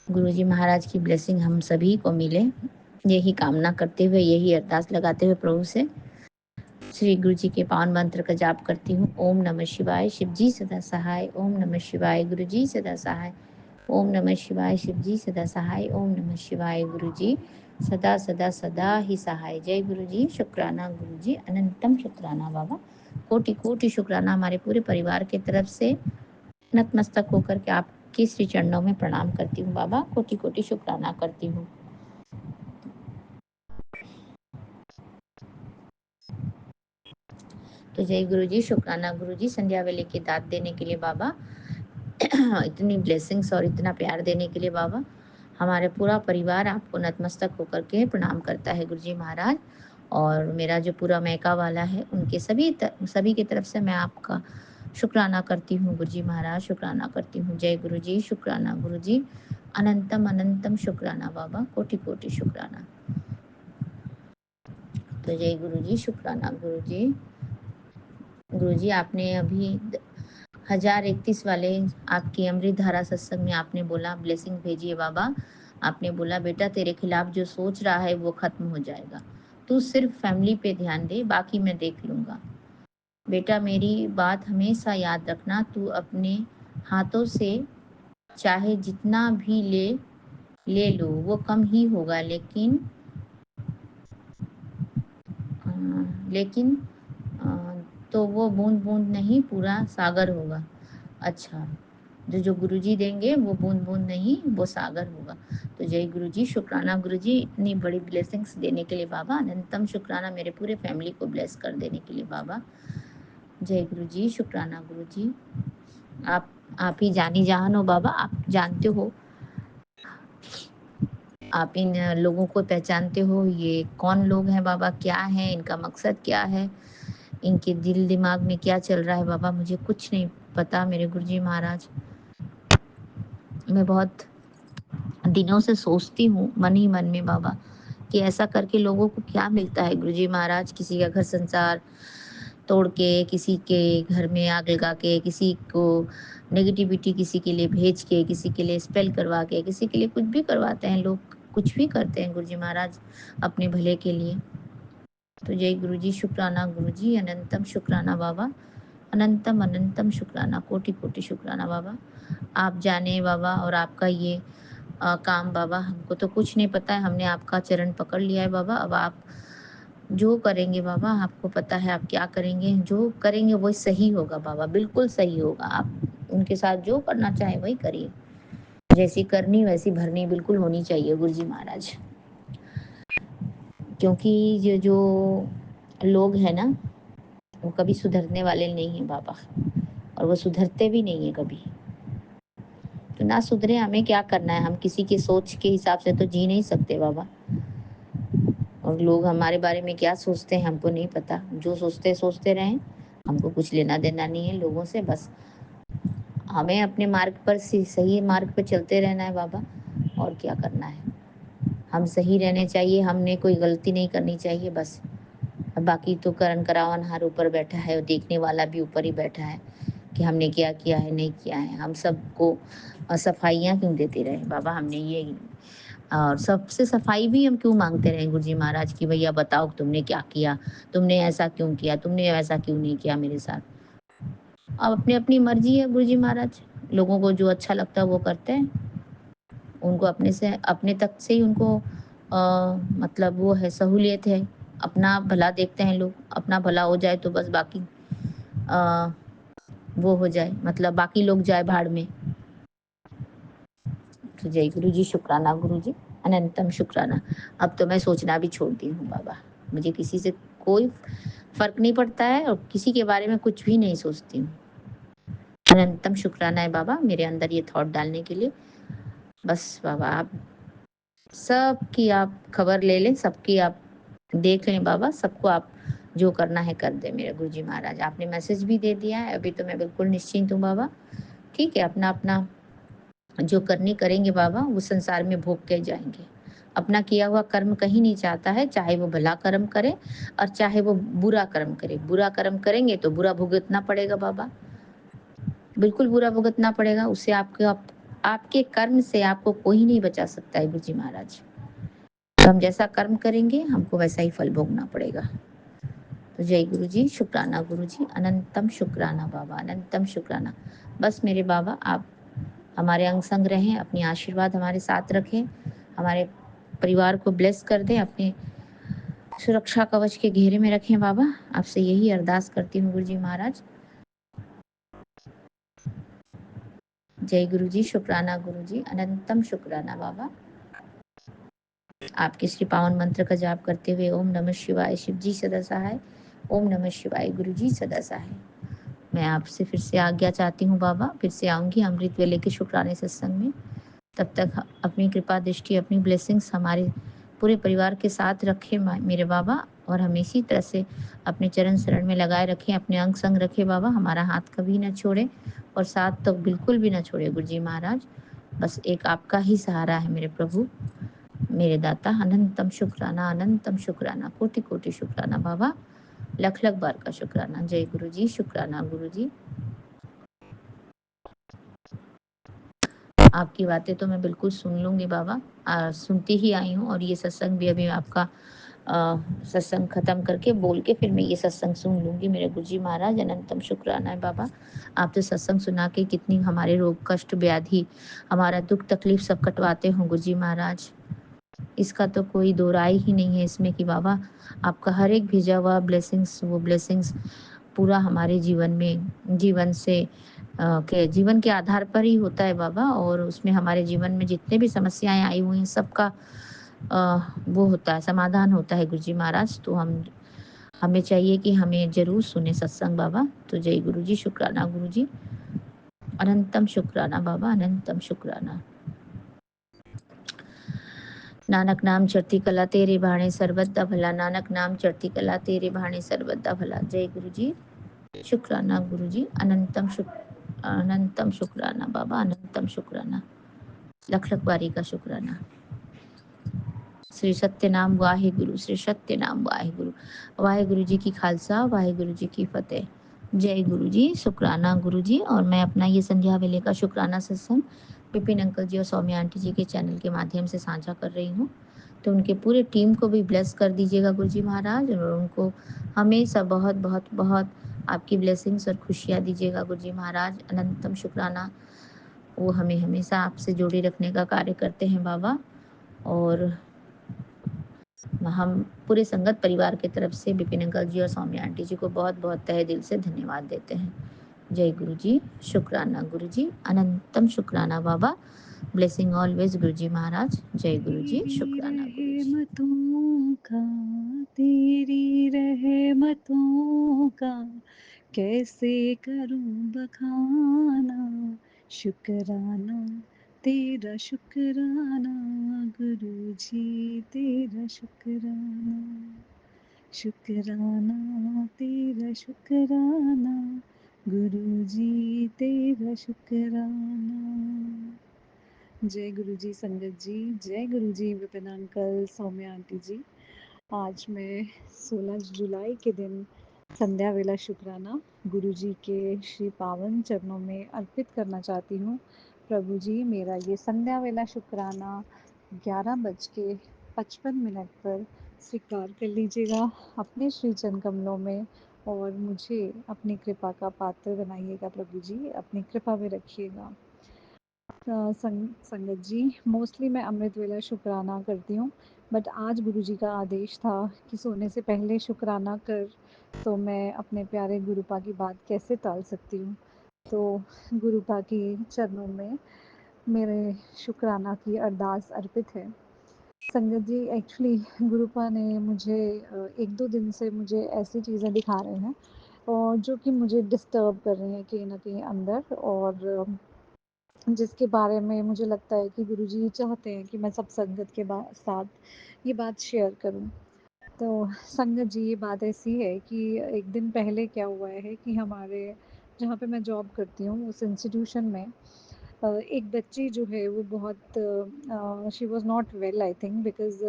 गुरु जी महाराज की ब्लेसिंग हम सभी को मिले, यही कामना करते हुए, यही अरदास लगाते हुए प्रभु से श्री गुरु जी के पावन मंत्र का जाप करती हूँ। ओम नमः शिवाय, शिव जी सदा सहाय। ओम नमः शिवाय, गुरु जी सदा सहाय। ओम नमः शिवाय, शिव जी सदा सहाय। ओम नमः शिवाय, गुरु जी सदा सदा सदा ही सहाय। जय गुरु जी, शुक्राना गुरु जी, अनंतम शुक्राना बाबा, कोटि कोटि शुक्राना हमारे पूरे परिवार की तरफ से। नतमस्तक होकर के आपके श्री चरणों में प्रणाम करती हूँ बाबा, कोटि कोटि शुक्राना करती हूँ। तो जय गुरु जी, शुक्राना गुरु जी, संध्या वेले की दात देने के लिए बाबा, इतनी ब्लेसिंग्स और इतना प्यार देने के लिए बाबा। हमारे पूरा परिवार आपको नतमस्तक होकर के प्रणाम करता है गुरु जी महाराज, और मेरा जो पूरा मैका वाला है उनके सभी की तरफ से मैं आपका शुक्राना करती हूँ गुरु जी महाराज, शुक्राना करती हूँ। जय गुरु जी, शुक्राना गुरु जी, अनंतम अनंतम शुक्राना बाबा, कोटि कोटि शुक्राना। तो जय गुरु जी, शुक्राना गुरु जी। गुरुजी आपने अभी 1031 वाले आपकी अमृत धारा सत्संग में आपने बोला ब्लेसिंग भेजिए बाबा। आपने बोला बेटा तेरे खिलाफ जो सोच रहा है वो खत्म हो जाएगा, तू सिर्फ फैमिली पे ध्यान दे, बाकी मैं देख लूंगा। बेटा मेरी बात हमेशा याद रखना, तू अपने हाथों से चाहे जितना भी ले लो वो कम ही होगा, लेकिन लेकिन तो वो बूंद बूंद नहीं पूरा सागर होगा। अच्छा, जो गुरुजी देंगे वो बूंद बूंद नहीं वो सागर होगा। तो जय गुरुजी, शुक्राना गुरुजी इतनी बड़ी ब्लेसिंग्स देने के लिए बाबा, अनंतम शुक्राना मेरे पूरे फैमिली को ब्लेस कर देने के लिए बाबा। जय गुरुजी, शुक्राना गुरुजी। आप ही जानी जहान हो बाबा, आप जानते हो, आप इन लोगों को पहचानते हो, ये कौन लोग हैं बाबा, क्या है इनका मकसद, क्या है इनके दिल दिमाग में क्या चल रहा है बाबा, मुझे कुछ नहीं पता मेरे गुरुजी महाराज। मैं बहुत दिनों से सोचती हूँ मन ही मन में बाबा कि ऐसा करके लोगों को क्या मिलता है गुरुजी महाराज। किसी का घर संसार तोड़ के, किसी के घर में आग लगा के, किसी को नेगेटिविटी किसी के लिए भेज के, किसी के लिए स्पेल करवा के, किसी के लिए कुछ भी करवाते हैं लोग, कुछ भी करते हैं गुरुजी महाराज अपने भले के लिए। तो जय गुरुजी, शुक्राना गुरुजी, अनंतम शुक्राना बाबा, अनंतम अनंतम शुक्राना, कोटि कोटि शुक्राना बाबा। आप जाने बाबा, और आपका ये काम बाबा, हमको तो कुछ नहीं पता है, हमने आपका चरण पकड़ लिया है बाबा। अब आप जो करेंगे बाबा, आपको पता है आप क्या करेंगे, जो करेंगे वही सही होगा बाबा, बिल्कुल सही होगा। आप उनके साथ जो करना चाहे वही करिए, जैसी करनी वैसी भरनी बिल्कुल होनी चाहिए गुरुजी महाराज। क्योंकि ये जो लोग हैं ना, वो कभी सुधरने वाले नहीं है बाबा, और वो सुधरते भी नहीं है कभी। तो ना सुधरे, हमें क्या करना है, हम किसी के सोच के हिसाब से तो जी नहीं सकते बाबा। और लोग हमारे बारे में क्या सोचते हैं हमको नहीं पता, जो सोचते रहें, हमको कुछ लेना देना नहीं है लोगों से। बस हमें अपने मार्ग पर सही मार्ग पर चलते रहना है बाबा, और क्या करना है। हम सही रहने चाहिए, हमने कोई गलती नहीं करनी चाहिए बस। बाकी तो करण करावन हर ऊपर बैठा है, और देखने वाला भी ऊपर ही बैठा है कि हमने क्या किया है नहीं किया है। हम सबको सफाइयाँ क्यों देते रहे बाबा, हमने ये, और सबसे सफाई भी हम क्यों मांगते रहे गुरुजी महाराज की, भैया बताओ तुमने क्या किया, तुमने ऐसा क्यों किया, तुमने वैसा क्यों नहीं किया मेरे साथ। अब अपनी अपनी मर्जी है गुरुजी महाराज, लोगों को जो अच्छा लगता है वो करते हैं, उनको अपने से अपने तक से ही उनको मतलब वो है, सहूलियत है, अपना भला देखते हैं लोग, अपना भला हो जाए तो बस, बाकी आ, वो हो जाए, मतलब बाकी लोग जाए भाड़ में। तो जय गुरु जी, शुक्राना गुरु जी, अनंतम शुक्राना। अब तो मैं सोचना भी छोड़ दी हूँ बाबा, मुझे किसी से कोई फर्क नहीं पड़ता है, और किसी के बारे में कुछ भी नहीं सोचती हूँ। अनंतम शुक्राना है बाबा मेरे अंदर ये थॉट डालने के लिए। बस बाबा आप सबकी आप खबर ले लें, सबकी आप देख लें बाबा, सबको आप जो करना है कर दे मेरे गुरुजी महाराज। आपने मैसेज भी दे दिया है, अभी तो मैं बिल्कुल निश्चिंत हूँ बाबा। ठीक है, अपना अपना जो करनी करेंगे बाबा, वो संसार में भोग के जाएंगे। अपना किया हुआ कर्म कहीं नहीं चाहता है, चाहे वो भला कर्म करे और चाहे वो बुरा कर्म करे। बुरा कर्म करेंगे तो बुरा भुगतना पड़ेगा बाबा, बिल्कुल बुरा भुगतना पड़ेगा। उससे आपके कर्म से आपको कोई नहीं बचा सकता है गुरुजी महाराज। तो हम जैसा कर्म करेंगे हमको वैसा ही फल भोगना पड़ेगा। तो जय गुरु जी, शुक्राना गुरु जी, अनंतम शुक्राना बाबा, अनंतम शुक्राना। बस मेरे बाबा आप हमारे अंग संग रहें, अपनी आशीर्वाद हमारे साथ रखें, हमारे परिवार को ब्लेस कर दें, अपने सुरक्षा कवच के घेरे में रखें बाबा। आपसे यही अरदास करती हूँ गुरु जी महाराज। जय गुरु जी, शुक्राना गुरु जी, अनंतम शुक्राना बाबा। आपके श्री पावन मंत्र का जाप करते हुए ओम नमः शिवाय, शिव जी सदा सहाय, ओम नमः शिवाय, गुरु जी सदा सहाय। मैं आपसे फिर से आज्ञा चाहती हूँ बाबा, फिर से आऊंगी अमृत वेले के शुक्राने सत्संग में। तब तक अपनी कृपा दृष्टि, अपनी ब्लेसिंग्स हमारे पूरे परिवार के साथ रखें मेरे बाबा, और हमें इसी तरह से अपने चरण शरण में लगाए रखें, अपने अंग संग रखें बाबा, हमारा हाथ कभी ना छोड़े और साथ तो बिल्कुल भी ना छोड़े गुरुजी महाराज। बस एक आपका ही सहारा है मेरे प्रभु, मेरे दाता। अनंतम शुक्राना, अनंतम शुक्राना, कोटि कोटि शुक्राना बाबा। लख लख बार का शुक्राना। जय गुरु जी, शुक्राना गुरु जी। आपकी बातें तो मैं बिल्कुल सुन लूंगी बाबा, सुनती ही आई हूँ, और ये सत्संग भी अभी आपका सत्संग खत्म करके बोल के फिर मैं ये सत्संग सुन लूंगी। मेरे गुरुजी महाराज अनंतम शुक्राना है बाबा। आप तो सत्संग सुना के कितनी हमारे रोग कष्ट व्याधि, हमारा दुख तकलीफ सब कटवाते हो गुरुजी महाराज। इसका तो कोई दो राय ही नहीं है इसमें कि बाबा आपका हर एक भेजा हुआ ब्लेसिंग्स, वो ब्लेसिंग्स पूरा हमारे जीवन में, जीवन के आधार पर ही होता है बाबा। और उसमें हमारे जीवन में जितने भी समस्याएं आई हुई हैं सबका वो होता है, समाधान होता है गुरुजी महाराज। तो हमें चाहिए कि हमें जरूर सुने सत्संग बाबा। तो जय गुरु जी, शुक्राना गुरु जी, अनंतम शुक्राना बाबा, अनंतम शुक्राना। नानक नाम चढ़ती कला तेरे भाणे सर्वदा भला, नानक नाम चढ़ती कला तेरे भाणे सर्वदा भला। जय गुरु जी, शुक्राना गुरु जी, अनंतम शुक्राना बाबा, अनंतम शुक्राना, लख लख बारी का शुक्राना। श्री सत्य नाम वाहे गुरु, श्री सत्य नाम वाहे गुरु। वाहे गुरु जी की खालसा, वाहे गुरु जी की फतेह। जय गुरु जी, शुक्राना गुरु जी। और मैं अपना ये संध्या वेले का शुक्राना सत्संग विपिन अंकल जी और सौम्या आंटी जी के चैनल के माध्यम से साझा कर रही हूँ। तो उनके पूरे टीम को भी ब्लेस कर दीजिएगा गुरु जी महाराज, और उनको हमेशा बहुत बहुत बहुत आपकी ब्लेसिंग्स और खुशियाँ दीजिएगा गुरु जी महाराज। अनंतम शुक्राना। वो हमें हमेशा आपसे जोड़े रखने का कार्य करते हैं बाबा। और हम पूरे संगत परिवार की तरफ से विपिन अंकल जी और सौम्या आंटी जी को बहुत बहुत तहे दिल से धन्यवाद देते हैं। जय गुरु जी, शुक्राना गुरु जी, अनंतम शुक्राना बाबा। ब्लेसिंग ऑलवेज गुरु जी महाराज। जय गुरु जी, शुक्राना गुरु जी। रहमतों का, तेरी रहमतों का कैसे करूं बखाना, शुक्राना तेरा शुक्राना गुरु जी, तेरा शुक्राना, शुक्राना तेरा शुक्राना गुरु जी, तेरा शुक्राना। जय गुरु जी संगत जी, जय गुरु जी विपिन अंकल, सौम्या आंटी जी। आज मैं 16 जुलाई के दिन संध्या वेला शुक्राना गुरु जी के श्री पावन चरणों में अर्पित करना चाहती हूँ। प्रभु जी, मेरा ये संध्या वेला शुक्राना 11:55 पर स्वीकार कर लीजिएगा अपने श्री चरण कमलों में, और मुझे अपनी कृपा का पात्र बनाइएगा। प्रभु जी, अपनी कृपा में रखिएगा। संगत जी, मोस्टली मैं अमृत वेला शुक्राना करती हूँ, बट आज गुरुजी का आदेश था कि सोने से पहले शुक्राना कर, तो मैं अपने प्यारे गुरुपा की बात कैसे टाल सकती हूँ। तो गुरुपा की चरणों में मेरे शुक्राना की अरदास अर्पित है। संगत जी, एक्चुअली गुरुपा ने मुझे 1-2 दिन से मुझे ऐसी चीज़ें दिखा रहे हैं और जो कि मुझे डिस्टर्ब कर रही हैं कहीं न कहीं अंदर, और जिसके बारे में मुझे लगता है कि गुरुजी चाहते हैं कि मैं सब संगत के साथ ये बात शेयर करूं। तो संगत जी, ये बात ऐसी है कि एक दिन पहले क्या हुआ है कि हमारे जहाँ पे मैं जॉब करती हूँ उस इंस्टीट्यूशन में एक बच्ची जो है वो बहुत she was not well, I think, because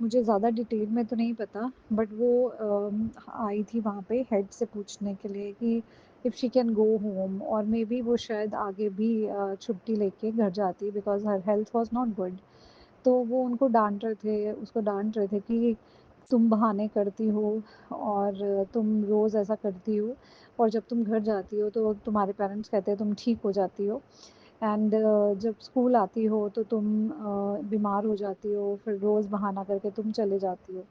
मुझे ज़्यादा डिटेल में तो नहीं पता, बट वो आई थी वहाँ पे हेड से पूछने के लिए कि if she can go home, और मे बी वो शायद आगे भी छुट्टी लेके घर जाती because her health was not good. तो वो उनको डांट रहे थे, उसको डांट रहे थे कि तुम बहाने करती हो और तुम रोज़ ऐसा करती हो, और जब तुम घर जाती हो तो तुम्हारे पेरेंट्स कहते हैं तुम ठीक हो जाती हो, एंड जब स्कूल आती हो तो तुम बीमार हो जाती हो, फिर रोज़ बहाना करके तुम चले जाती हो।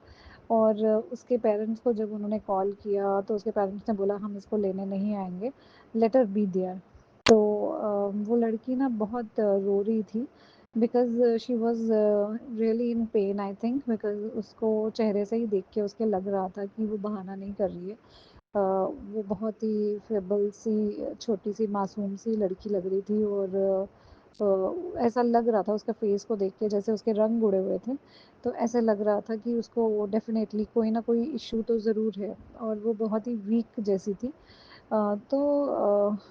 और उसके पेरेंट्स को जब उन्होंने कॉल किया तो उसके पेरेंट्स ने बोला हम इसको लेने नहीं आएंगे, लेट हर बी देयर। तो वो लड़की ना बहुत रो रही थी because she was really in pen, I think, because उसको चेहरे से ही देख के उसके लग रहा था कि वो बहाना नहीं कर रही है। वो बहुत ही फेबल सी, छोटी सी, मासूम सी लड़की लग रही थी, और ऐसा लग रहा था उसका फेस को देख के जैसे उसके रंग उड़े हुए थे। तो ऐसे लग रहा था कि उसको डेफ़िनेटली कोई ना कोई इश्यू तो ज़रूर है, और वो बहुत ही वीक जैसी थी।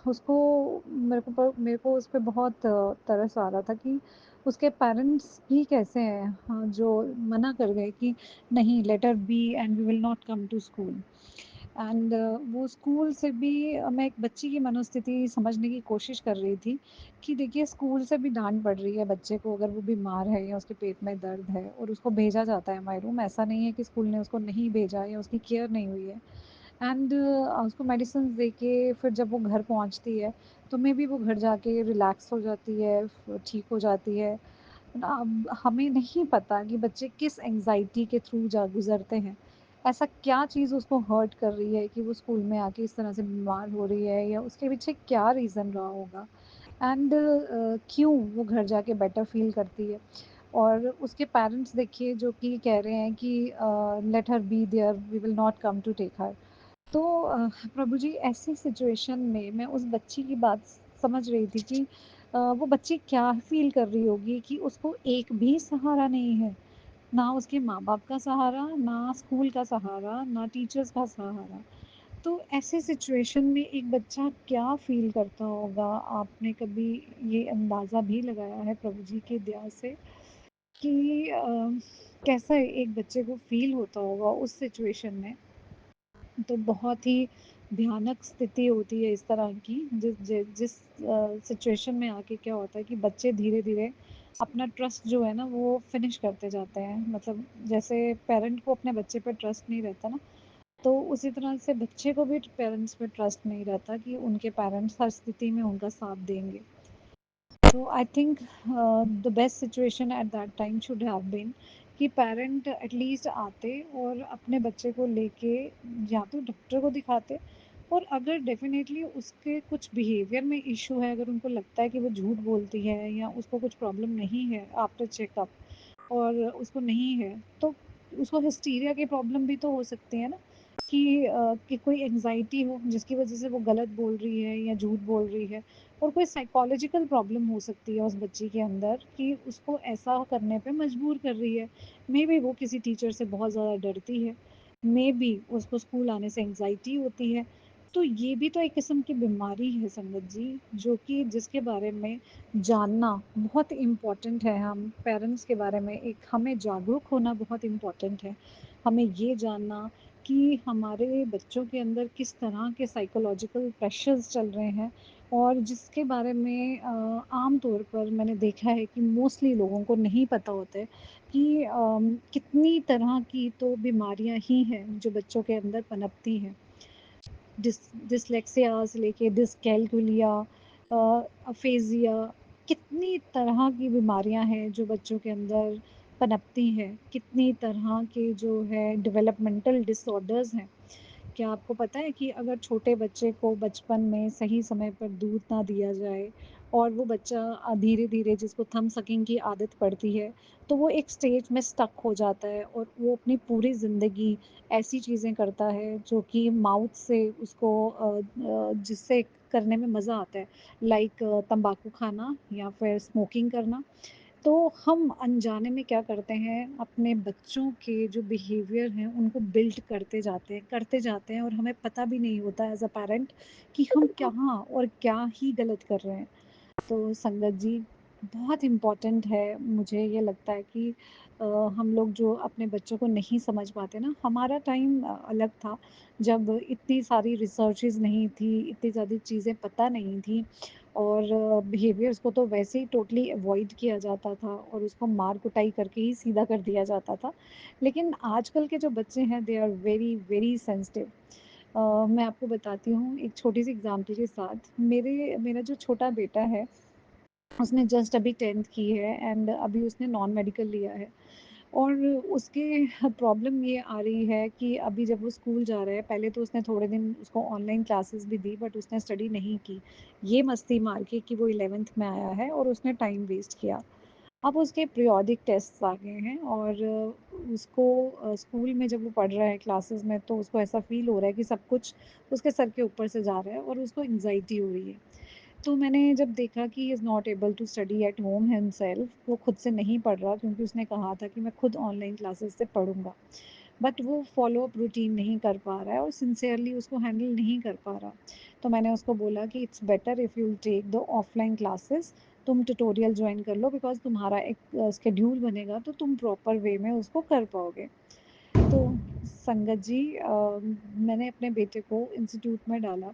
उसको मेरे को उस पे बहुत तरस आ रहा था कि उसके पेरेंट्स भी कैसे हैं, हाँ, जो मना कर गए कि नहीं, let her be and we will not come to school. And वो स्कूल से भी मैं एक बच्ची की मनोस्थिति समझने की कोशिश कर रही थी कि देखिए, स्कूल से भी डांट पड़ रही है बच्चे को अगर वो बीमार है या उसके पेट में दर्द है और उसको भेजा जाता है माई रूम। ऐसा नहीं है कि स्कूल ने उसको नहीं भेजा या उसकी केयर नहीं हुई है। एंड उसको मेडिसिन दे के फिर जब वो घर पहुंचती है तो मे बी वो घर जाके रिलैक्स हो जाती है, ठीक हो जाती है ना। अब हमें नहीं पता कि बच्चे किस एंजाइटी के थ्रू जा गुजरते हैं। ऐसा क्या चीज़ उसको हर्ट कर रही है कि वो स्कूल में आके इस तरह से बीमार हो रही है, या उसके पीछे क्या रीज़न रहा होगा। एंड क्यों वो घर जाके बेटर फील करती है। और उसके पेरेंट्स देखिए जो कि कह रहे हैं कि let her be there, we will not come to take her. तो प्रभु जी, ऐसी सिचुएशन में मैं उस बच्ची की बात समझ रही थी कि वो बच्ची क्या फ़ील कर रही होगी कि उसको एक भी सहारा नहीं है। ना उसके माँ-बाप का सहारा, ना स्कूल का सहारा, ना टीचर्स का सहारा। तो ऐसे सिचुएशन में एक बच्चा क्या फ़ील करता होगा? आपने कभी ये अंदाज़ा भी लगाया है प्रभु जी की दया से कि कैसा एक बच्चे को फ़ील होता होगा उस सिचुएशन में? तो बहुत ही भयानक स्थिति होती है इस तरह की, जिस सिचुएशन में आके क्या होता है कि बच्चे धीरे-धीरे अपना ट्रस्ट जो है ना वो फिनिश करते जाते हैं। मतलब जैसे पेरेंट को अपने बच्चे पे ट्रस्ट नहीं रहता ना, तो उसी तरह से बच्चे को भी पेरेंट्स पे ट्रस्ट नहीं रहता कि उनके पेरेंट्स हर स्थिति में उनका साथ देंगे। तो I think the best situation at that time should have been कि पेरेंट एटलीस्ट आते और अपने बच्चे को लेके या तो डॉक्टर को दिखाते, और अगर डेफिनेटली उसके कुछ बिहेवियर में इशू है, अगर उनको लगता है कि वो झूठ बोलती है या उसको कुछ प्रॉब्लम नहीं है आफ्टर चेकअप और उसको नहीं है, तो उसको हिस्टीरिया की प्रॉब्लम भी तो हो सकती है ना, कि कोई एंग्जाइटी हो जिसकी वजह से वो गलत बोल रही है या झूठ बोल रही है, और कोई साइकोलॉजिकल प्रॉब्लम हो सकती है उस बच्ची के अंदर कि उसको ऐसा करने पे मजबूर कर रही है। मे बी वो किसी टीचर से बहुत ज़्यादा डरती है, मे बी उसको स्कूल आने से एंग्जाइटी होती है। तो ये भी तो एक किस्म की बीमारी है संगत जी, जो कि जिसके बारे में जानना बहुत इम्पोर्टेंट है। हम पेरेंट्स के बारे में एक हमें जागरूक होना बहुत इम्पोर्टेंट है। हमें ये जानना कि हमारे बच्चों के अंदर किस तरह के साइकोलॉजिकल प्रेशर्स चल रहे हैं, और जिसके बारे में आम तौर पर मैंने देखा है कि मोस्टली लोगों को नहीं पता होता है कि कितनी तरह की तो बीमारियां ही हैं जो बच्चों के अंदर पनपती हैं। डिसलेक्सिया से लेके डिसकैल्कुलिया, अफेजिया, कितनी तरह की बीमारियां हैं जो बच्चों के अंदर पनपती हैं, कितनी तरह के जो है डेवलपमेंटल डिसऑर्डर्स हैं। क्या आपको पता है कि अगर छोटे बच्चे को बचपन में सही समय पर दूध ना दिया जाए और वो बच्चा धीरे-धीरे जिसको थंब सकिंग की आदत पड़ती है, तो वो एक स्टेज में स्टक हो जाता है और वो अपनी पूरी ज़िंदगी ऐसी चीज़ें करता है जो कि माउथ से उसको जिससे करने में मज़ा आता है, लाइक तम्बाकू खाना या फिर स्मोकिंग करना। तो हम अनजाने में क्या करते हैं, अपने बच्चों के जो बिहेवियर हैं उनको बिल्ड करते जाते हैं, और हमें पता भी नहीं होता एज अ पेरेंट कि हम कहाँ और क्या ही गलत कर रहे हैं। तो संगत जी, बहुत इम्पोर्टेंट है, मुझे ये लगता है कि हम लोग जो अपने बच्चों को नहीं समझ पाते ना, हमारा टाइम अलग था, जब इतनी सारी रिसर्चेज़ नहीं थी, इतनी ज़्यादा चीज़ें पता नहीं थी, और बिहेवियर्स को तो वैसे ही टोटली अवॉइड किया जाता था और उसको मार कुटाई करके ही सीधा कर दिया जाता था। लेकिन आजकल के जो बच्चे हैं they are very, very sensitive. मैं आपको बताती हूँ एक छोटी-सी एग्ज़ाम्पल के साथ। मेरा जो छोटा बेटा है, उसने जस्ट अभी 10th की है एंड अभी उसने नॉन मेडिकल लिया है, और उसके प्रॉब्लम ये आ रही है कि अभी जब वो स्कूल जा रहा है, पहले तो उसने थोड़े दिन उसको ऑनलाइन क्लासेस भी दी बट उसने स्टडी नहीं की। ये मस्ती मार के कि वो 11th में आया है और उसने टाइम वेस्ट किया। अब उसके पीरियोडिक टेस्ट्स आ गए हैं, और उसको स्कूल में जब वो पढ़ रहा है क्लासेस में, तो उसको ऐसा फ़ील हो रहा है कि सब कुछ उसके सर के ऊपर से जा रहा है और उसको एंग्ज़ायटी हो रही है। तो मैंने जब देखा कि he is not able to study at home himself, वो खुद से नहीं पढ़ रहा क्योंकि उसने कहा था कि मैं खुद ऑनलाइन क्लासेस से पढ़ूँगा। बट वो फ़ॉलो अप रूटीन नहीं कर पा रहा है और सिंसियरली उसको हैंडल नहीं कर पा रहा। तो मैंने उसको बोला कि it's better if you will take the offline classes तुम ट्यूटोरियल ज्वाइन कर लो, बिकॉज़ तुम्हारा एक शेड्यूल बनेगा तो तुम प्रॉपर वे में उसको कर पाओगे। तो संगत जी, मैंने अपने बेटे को इंस्टीट्यूट में डाला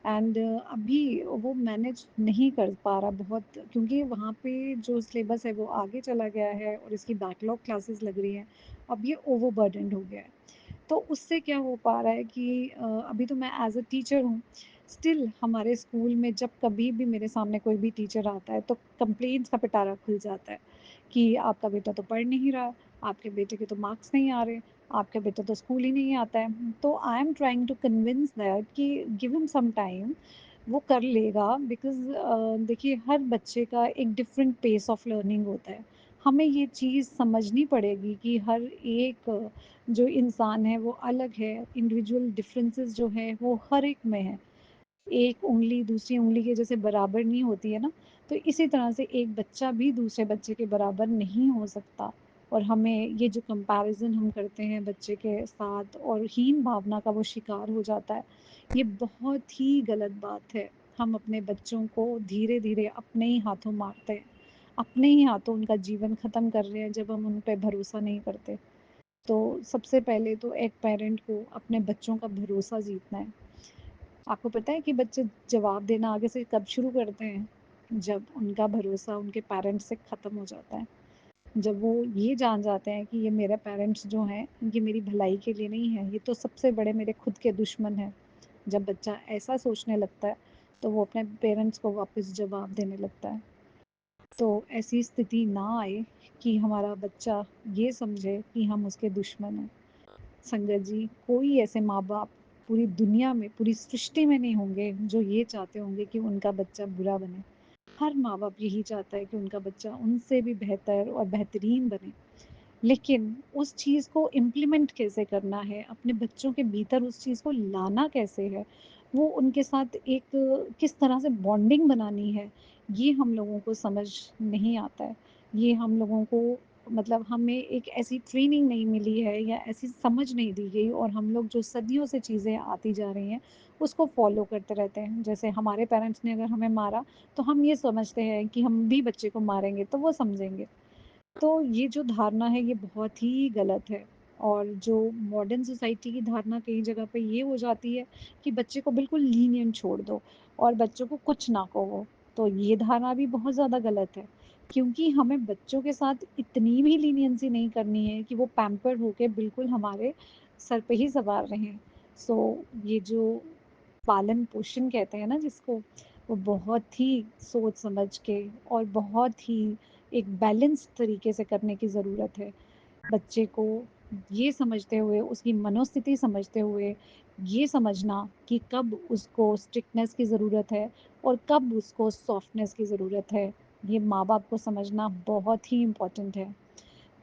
एंड अभी वो मैनेज नहीं कर पा रहा बहुत, क्योंकि वहाँ पे जो सिलेबस है वो आगे चला गया है और इसकी बैकलॉग क्लासेस लग रही हैं। अब ये ओवरबर्डनड हो गया है। तो उससे क्या हो पा रहा है कि अभी तो मैं एज अ टीचर हूँ, स्टिल हमारे स्कूल में जब कभी भी मेरे सामने कोई भी टीचर आता है तो कंप्लेंट्स का पिटारा खुल जाता है कि आपका बेटा तो पढ़ नहीं रहा, आपके बेटे के तो मार्क्स नहीं आ रहे, आपका बेटा तो स्कूल ही नहीं आता है। तो I am trying to convince that कि गिव हिम सम टाइम, वो कर लेगा। बिकॉज देखिए, हर बच्चे का एक डिफरेंट पेस ऑफ लर्निंग होता है। हमें ये चीज़ समझनी पड़ेगी कि हर एक जो इंसान है वो अलग है, इंडिविजुअल डिफरेंसेस जो है वो हर एक में है। एक उँगली दूसरी उँगली के जैसे बराबर नहीं होती है ना, तो इसी तरह से एक बच्चा भी दूसरे बच्चे के बराबर नहीं हो सकता। और हमें ये जो कंपैरिजन हम करते हैं बच्चे के साथ और हीन भावना का वो शिकार हो जाता है, ये बहुत ही गलत बात है। हम अपने बच्चों को धीरे धीरे अपने ही हाथों मारते हैं, अपने ही हाथों उनका जीवन ख़त्म कर रहे हैं जब हम उन पर भरोसा नहीं करते। तो सबसे पहले तो एक पेरेंट को अपने बच्चों का भरोसा जीतना है। आपको पता है कि बच्चे जवाब देना आगे से कब शुरू करते हैं? जब उनका भरोसा उनके पेरेंट्स से ख़त्म हो जाता है। जब वो ये जान जाते हैं कि ये मेरे पेरेंट्स जो हैं, ये मेरी भलाई के लिए नहीं है, ये तो सबसे बड़े मेरे खुद के दुश्मन हैं। जब बच्चा ऐसा सोचने लगता है, तो वो अपने पेरेंट्स को वापस जवाब देने लगता है। तो ऐसी स्थिति ना आए कि हमारा बच्चा ये समझे कि हम उसके दुश्मन हैं। संगत जी, कोई ऐसे माँ-बाप पूरी दुनिया में, पूरी सृष्टि में नहीं होंगे जो ये चाहते होंगे कि उनका बच्चा बुरा बने। हर माँ-बाप यही चाहता है कि उनका बच्चा उनसे भी बेहतर और बेहतरीन बने। लेकिन उस चीज़ को इम्प्लीमेंट कैसे करना है, अपने बच्चों के भीतर उस चीज़ को लाना कैसे है, वो उनके साथ एक किस तरह से बॉन्डिंग बनानी है, ये हम लोगों को समझ नहीं आता है। ये हम लोगों को, मतलब हमें एक ऐसी ट्रेनिंग नहीं मिली है या ऐसी समझ नहीं दी गई, और हम लोग जो सदियों से चीज़ें आती जा रही हैं, उसको फ़ॉलो करते रहते हैं। जैसे हमारे पेरेंट्स ने अगर हमें मारा, तो हम ये समझते हैं कि हम भी बच्चे को मारेंगे तो वो समझेंगे। तो ये जो धारणा है ये बहुत ही गलत है। और जो मॉडर्न सोसाइटी की धारणा कई जगह पे ये हो जाती है कि बच्चे को बिल्कुल लीनिएंट छोड़ दो और बच्चों को कुछ ना कहो, तो ये धारणा भी बहुत ज़्यादा गलत है। क्योंकि हमें बच्चों के साथ इतनी भी लीनियंसी नहीं करनी है कि वो पैम्पर होके बिल्कुल हमारे सर पे ही सवार रहें। सो ये जो पालन पोषण कहते हैं ना जिसको, वो बहुत ही सोच समझ के और बहुत ही एक बैलेंस तरीके से करने की ज़रूरत है। बच्चे को ये समझते हुए, उसकी मनोस्थिति समझते हुए, ये समझना कि कब उसको स्ट्रिक्टनेस की ज़रूरत है और कब उसको सॉफ्टनेस की ज़रूरत है, ये माँ बाप को समझना बहुत ही इम्पोर्टेंट है।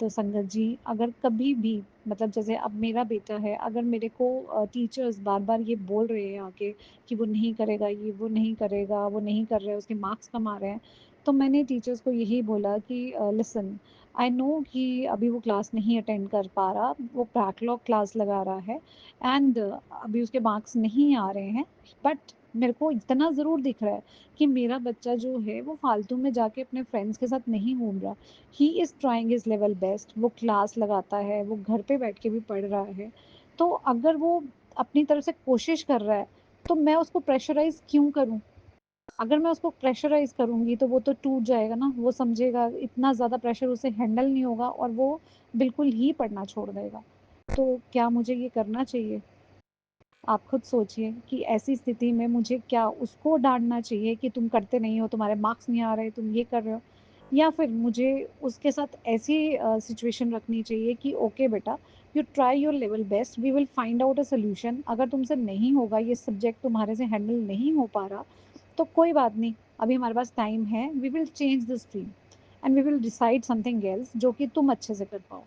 तो संगत जी, अगर कभी भी, मतलब जैसे अब मेरा बेटा है, अगर मेरे को टीचर्स बार बार ये बोल रहे हैं आके कि वो नहीं करेगा, ये वो नहीं करेगा, वो नहीं कर रहा है, उसके मार्क्स कम आ रहे हैं, तो मैंने टीचर्स को यही बोला कि लिसन, आई नो कि अभी वो क्लास नहीं अटेंड कर पा रहा, वो बैकलॉग क्लास लगा रहा है एंड अभी उसके मार्क्स नहीं आ रहे हैं, बट मेरे को इतना ज़रूर दिख रहा है कि मेरा बच्चा जो है वो फालतू में जाके अपने फ्रेंड्स के साथ नहीं घूम रहा। ही is trying his level best, वो क्लास लगाता है, वो घर पे बैठ के भी पढ़ रहा है। तो अगर वो अपनी तरफ से कोशिश कर रहा है, तो मैं उसको प्रेशराइज़ क्यों करूँ? अगर मैं उसको प्रेशराइज़ करूँगी तो वो तो टूट जाएगा ना, वो समझेगा इतना ज़्यादा प्रेशर उसे हैंडल नहीं होगा और वो बिल्कुल ही पढ़ना छोड़ देगा। तो क्या मुझे ये करना चाहिए? आप खुद सोचिए कि ऐसी स्थिति में मुझे क्या उसको डाँटना चाहिए कि तुम करते नहीं हो, तुम्हारे मार्क्स नहीं आ रहे, तुम ये कर रहे हो? या फिर मुझे उसके साथ ऐसी सिचुएशन रखनी चाहिए कि ओके बेटा, you try your level best, we will find out a solution. अगर तुमसे नहीं होगा, ये सब्जेक्ट तुम्हारे से हैंडल नहीं हो पा रहा, तो कोई बात नहीं, अभी हमारे पास टाइम है, we will change the stream and we will decide something else जो कि तुम अच्छे से कर पाओ।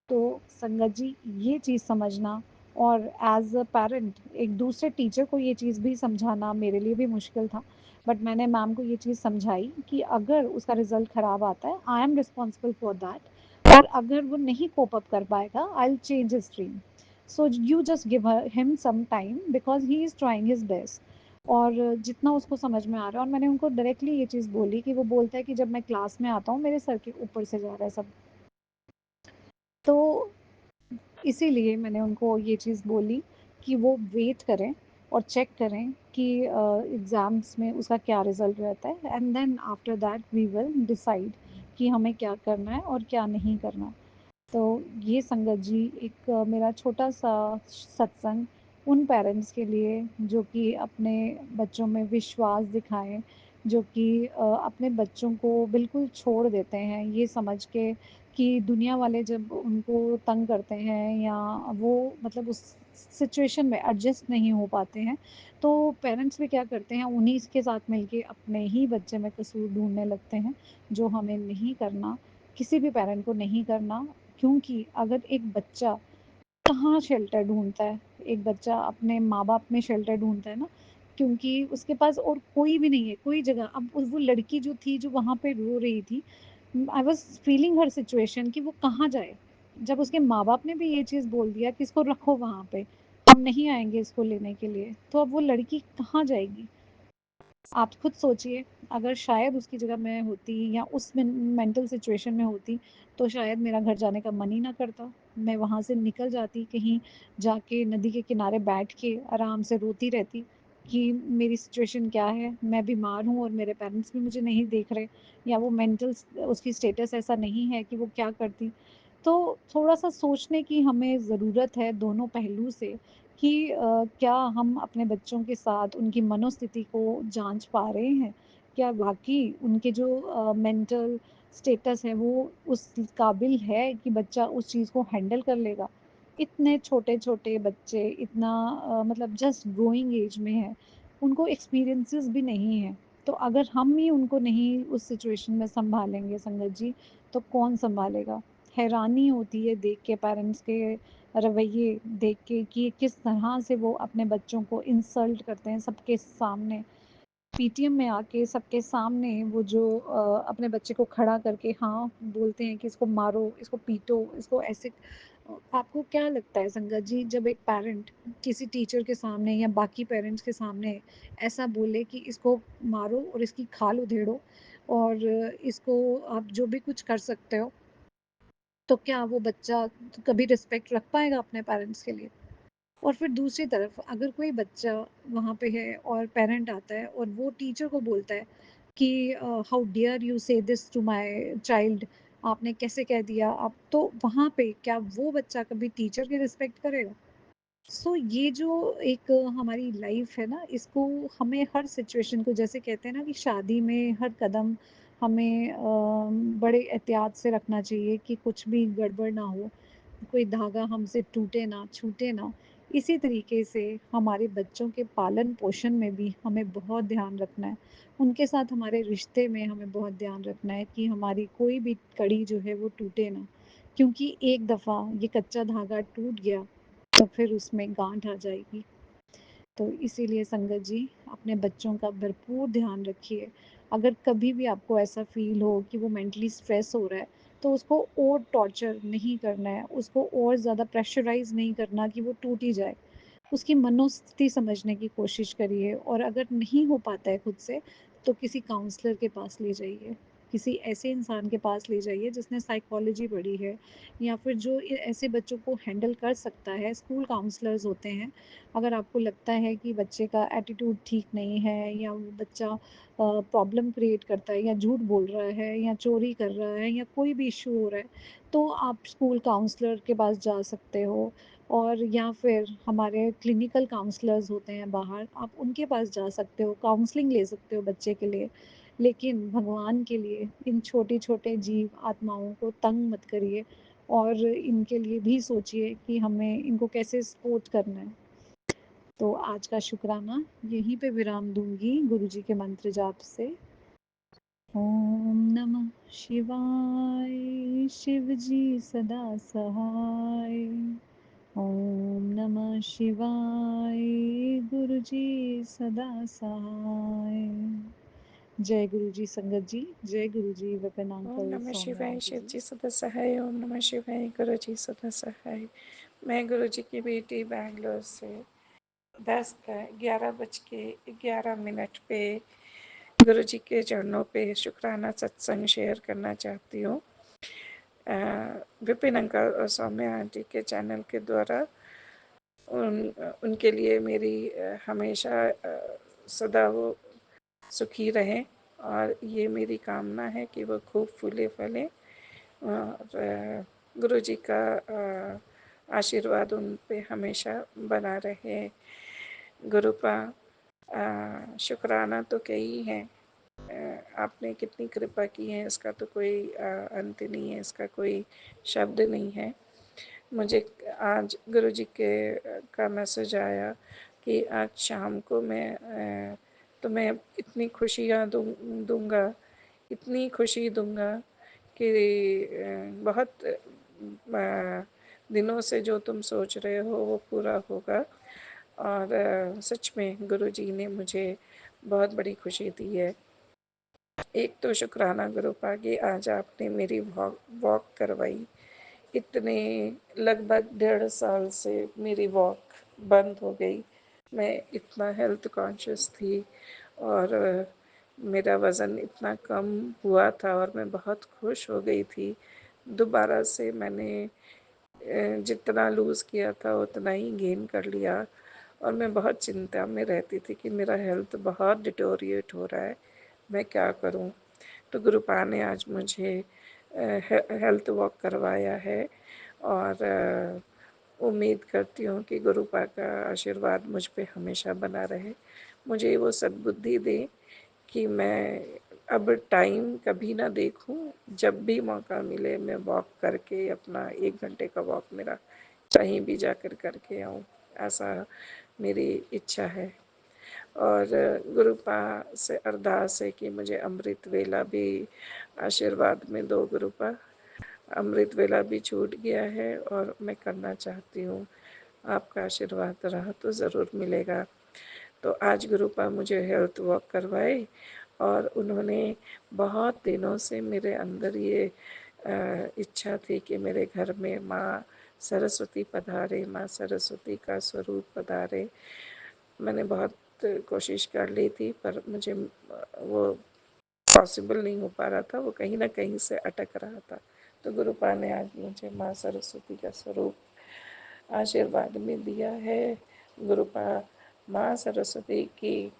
तो संगत जी, ये चीज़ समझना और एज अ पेरेंट एक दूसरे टीचर को ये चीज़ भी समझाना मेरे लिए भी मुश्किल था, बट मैंने मैम को ये चीज़ समझाई कि अगर उसका रिजल्ट ख़राब आता है, I am responsible for that, और अगर वो नहीं कोप अप कर पाएगा, I will change his stream, so you just give him some time because he is trying his best. और जितना उसको समझ में आ रहा है, और मैंने उनको डायरेक्टली ये चीज़ बोली कि वो बोलता है कि जब मैं क्लास में आता हूँ मेरे सर के ऊपर से जा रहा है सब। तो इसीलिए मैंने उनको ये चीज़ बोली कि वो वेट करें और चेक करें कि एग्ज़ाम्स में उसका क्या रिज़ल्ट रहता है, and then after that we will decide कि हमें क्या करना है और क्या नहीं करना। तो ये संगत जी एक मेरा छोटा-सा सत्संग उन पेरेंट्स के लिए जो कि अपने बच्चों में विश्वास दिखाएँ, जो कि अपने बच्चों को बिल्कुल छोड़ देते हैं ये समझ के कि दुनिया वाले जब उनको तंग करते हैं या वो मतलब उस सिचुएशन में एडजस्ट नहीं हो पाते हैं, तो पेरेंट्स भी क्या करते हैं उन्हीं के साथ मिलके अपने ही बच्चे में कसूर ढूँढने लगते हैं, जो हमें नहीं करना, किसी भी पेरेंट को नहीं करना। क्योंकि अगर एक बच्चा कहाँ शेल्टर ढूँढता है, एक बच्चा अपने माँ-बाप में शेल्टर ढूँढता है ना, क्योंकि उसके पास और कोई भी नहीं है, कोई जगह। अब वो लड़की जो थी, जो वहाँ पे रो रही थी, I was feeling her situation कि वो कहाँ जाए? जब उसके माँ-बाप ने भी ये चीज़ बोल दिया कि इसको रखो वहाँ पे, हम नहीं आएँगे इसको लेने के लिए, तो अब वो लड़की कहाँ जाएगी? आप खुद सोचिए, अगर शायद उसकी जगह मैं होती या उस मेंटल सिचुएशन में होती, तो शायद मेरा घर जाने का मन ही ना करता। मैं वहाँ से निकल जाती, कहीं जाके नदी के किनारे बैठ के आराम से रोती रहती कि मेरी सिचुएशन क्या है, मैं बीमार हूँ और मेरे पेरेंट्स भी मुझे नहीं देख रहे, या वो मेंटल उसकी स्टेटस ऐसा नहीं है कि वो क्या करती। तो थोड़ा-सा सोचने की हमें ज़रूरत है दोनों पहलू से कि क्या हम अपने बच्चों के साथ उनकी मनोस्थिति को जाँच पा रहे हैं? क्या वाक़ई उनके जो मेंटल स्टेटस है वो उस काबिल है कि बच्चा उस चीज़ को हैंडल कर लेगा? इतने छोटे-छोटे बच्चे इतना मतलब जस्ट ग्रोइंग ऐज में हैं, उनको एक्सपीरियंसेस भी नहीं हैं। तो अगर हम ही उनको नहीं उस सिचुएशन में सँभालेंगे संगत जी, तो कौन सँभालेगा? हैरानी होती है देख के पेरेंट्स के रवैये देख के कि किस तरह से वो अपने बच्चों को इंसल्ट करते हैं सबके सामने। पीटीएम में आके सबके सामने वो जो अपने बच्चे को खड़ा करके हाँ, बोलते हैं कि इसको मारो, इसको पीटो, इसको ऐसे आपको क्या लगता है संगत जी, जब एक पेरेंट किसी टीचर के सामने या बाकी पेरेंट्स के सामने ऐसा बोले कि इसको मारो और इसकी खाल उधेड़ो और इसको आप जो भी कुछ कर सकते हो, तो क्या वो बच्चा कभी रिस्पेक्ट रख पाएगा अपने पेरेंट्स के लिए? और फिर दूसरी तरफ अगर कोई बच्चा वहाँ पे है और पेरेंट आता है और वो टीचर को बोलता है कि हाउ डियर यू से दिस टू माय चाइल्ड, आपने कैसे कह दिया आप, तो वहाँ पे क्या वो बच्चा कभी टीचर की रिस्पेक्ट करेगा? सो ये जो एक हमारी लाइफ है ना, इसको हमें हर सिचुएशन को, जैसे कहते हैं ना कि शादी में हर कदम हमें बड़े एहतियात से रखना चाहिए कि कुछ भी गड़बड़ ना हो, कोई धागा हमसे टूटे ना, छूटे ना। इसी तरीके से हमारे बच्चों के पालन-पोषण में भी हमें बहुत ध्यान रखना है। उनके साथ हमारे रिश्ते में हमें बहुत ध्यान रखना है कि हमारी कोई भी कड़ी जो है वो टूटे ना। क्योंकि एक दफ़ा ये कच्चा धागा टूट गया, तो फिर उसमें गाँठ आ जाएगी। तो इसीलिए संगत जी अपने बच्चों का भरपूर ध्यान रखिए। अगर कभी भी आपको ऐसा फ़ील हो कि वो मेंटली स्ट्रेस हो रहा है, तो उसको और टॉर्चर नहीं करना है, उसको और ज़्यादा प्रेशराइज़ नहीं करना कि वो टूट ही जाए। उसकी मनोस्थिति समझने की कोशिश करिए, और अगर नहीं हो पाता है खुद से, तो किसी काउंसलर के पास ले जाइए। किसी ऐसे इंसान के पास ले जाइए जिसने साइकोलॉजी पढ़ी है, या फिर जो ऐसे बच्चों को हैंडल कर सकता है। स्कूल काउंसलर्स होते हैं। अगर आपको लगता है कि बच्चे का एटीट्यूड ठीक नहीं है, या वो बच्चा प्रॉब्लम क्रिएट करता है, या झूठ बोल रहा है, या चोरी कर रहा है, या कोई भी इशू हो रहा है, तो आप स्कूल काउंसलर के पास जा सकते हो। और या फिर हमारे क्लिनिकल काउंसलर्स होते हैं बाहर, आप उनके पास जा सकते हो, काउंसलिंग ले सकते हो बच्चे के लिए। लेकिन भगवान के लिए इन छोटे-छोटे जीव आत्माओं को तंग मत करिए, और इनके लिए भी सोचिए कि हमें इनको कैसे सपोर्ट करना है। तो आज का शुक्राना यहीं पे विराम दूँगी गुरुजी के मंत्र जाप से। ओम नमः शिवाय, शिव जी सदा सहाय। ओम नमः शिवाय, गुरु जी सदा सहाय। जय गुरु जी संगत जी, जय गुरु जी विपिन ओम अंकल, नमः सौम्या शिवाय, आंटी शिव जी। जी सदा सहाय। ओम नमः शिवाय, गुरु जी सदा सहाय। मैं गुरु जी की बेटी बैंगलोर से। 11:11 पे गुरु जी के चरणों पे शुक्राना सत्संग शेयर करना चाहती हूँ। विपिन अंकल और सौम्या आंटी के चैनल के द्वारा उनके लिए मेरी हमेशा सदा वो सुखी रहें और ये मेरी कामना है कि वो खूब फूले फलें और गुरु जी का आशीर्वाद उन पे हमेशा बना रहे। गुरु का शुक्राना तो कई हैं, आपने कितनी कृपा की है इसका तो कोई अंत नहीं है, इसका कोई शब्द नहीं है। मुझे आज गुरु जी के का मैसेज आया कि आज शाम को मैं तुम्हें इतनी खुशियाँ दूंगा, इतनी खुशी दूंगा कि बहुत दिनों से जो तुम सोच रहे हो वो पूरा होगा। और सच में गुरु जी ने मुझे बहुत बड़ी खुशी दी है। एक तो शुक्राना गुरु पा कि आज आपने मेरी वॉक करवाई। इतने लगभग 1.5 साल से मेरी वॉक बंद हो गई। मैं इतना हेल्थ कॉन्शियस थी और मेरा वज़न इतना कम हुआ था और मैं बहुत खुश हो गई थी। दोबारा से मैंने जितना लूज़ किया था उतना ही गेन कर लिया और मैं बहुत चिंता में रहती थी कि मेरा हेल्थ बहुत डिटोरिएट हो रहा है, मैं क्या करूं। तो गुरुपा ने आज मुझे हेल्थ वॉक करवाया है और उम्मीद करती हूँ कि गुरुपा का आशीर्वाद मुझ पे हमेशा बना रहे। मुझे वो सद्बुद्धि दे कि मैं अब टाइम कभी ना देखूं, जब भी मौका मिले मैं वॉक करके अपना 1 घंटे का वॉक मेरा कहीं भी जाकर करके आऊं, ऐसा मेरी इच्छा है। और गुरुपा से अरदास है कि मुझे अमृत वेला भी आशीर्वाद में दो गुरुपा। अमृत वेला भी छूट गया है और मैं करना चाहती हूँ, आपका आशीर्वाद रहा तो ज़रूर मिलेगा। तो आज गुरुपा मुझे हेल्थ वॉक करवाए और उन्होंने बहुत दिनों से मेरे अंदर ये इच्छा थी कि मेरे घर में माँ सरस्वती पधारे, माँ सरस्वती का स्वरूप पधारे। मैंने बहुत कोशिश कर ली थी पर मुझे वो पॉसिबल नहीं हो पा रहा था, वो कहीं ना कहीं से अटक रहा था। तो गुरुपा ने आज मुझे माँ सरस्वती का स्वरूप आशीर्वाद में दिया है। गुरुपा माँ सरस्वती की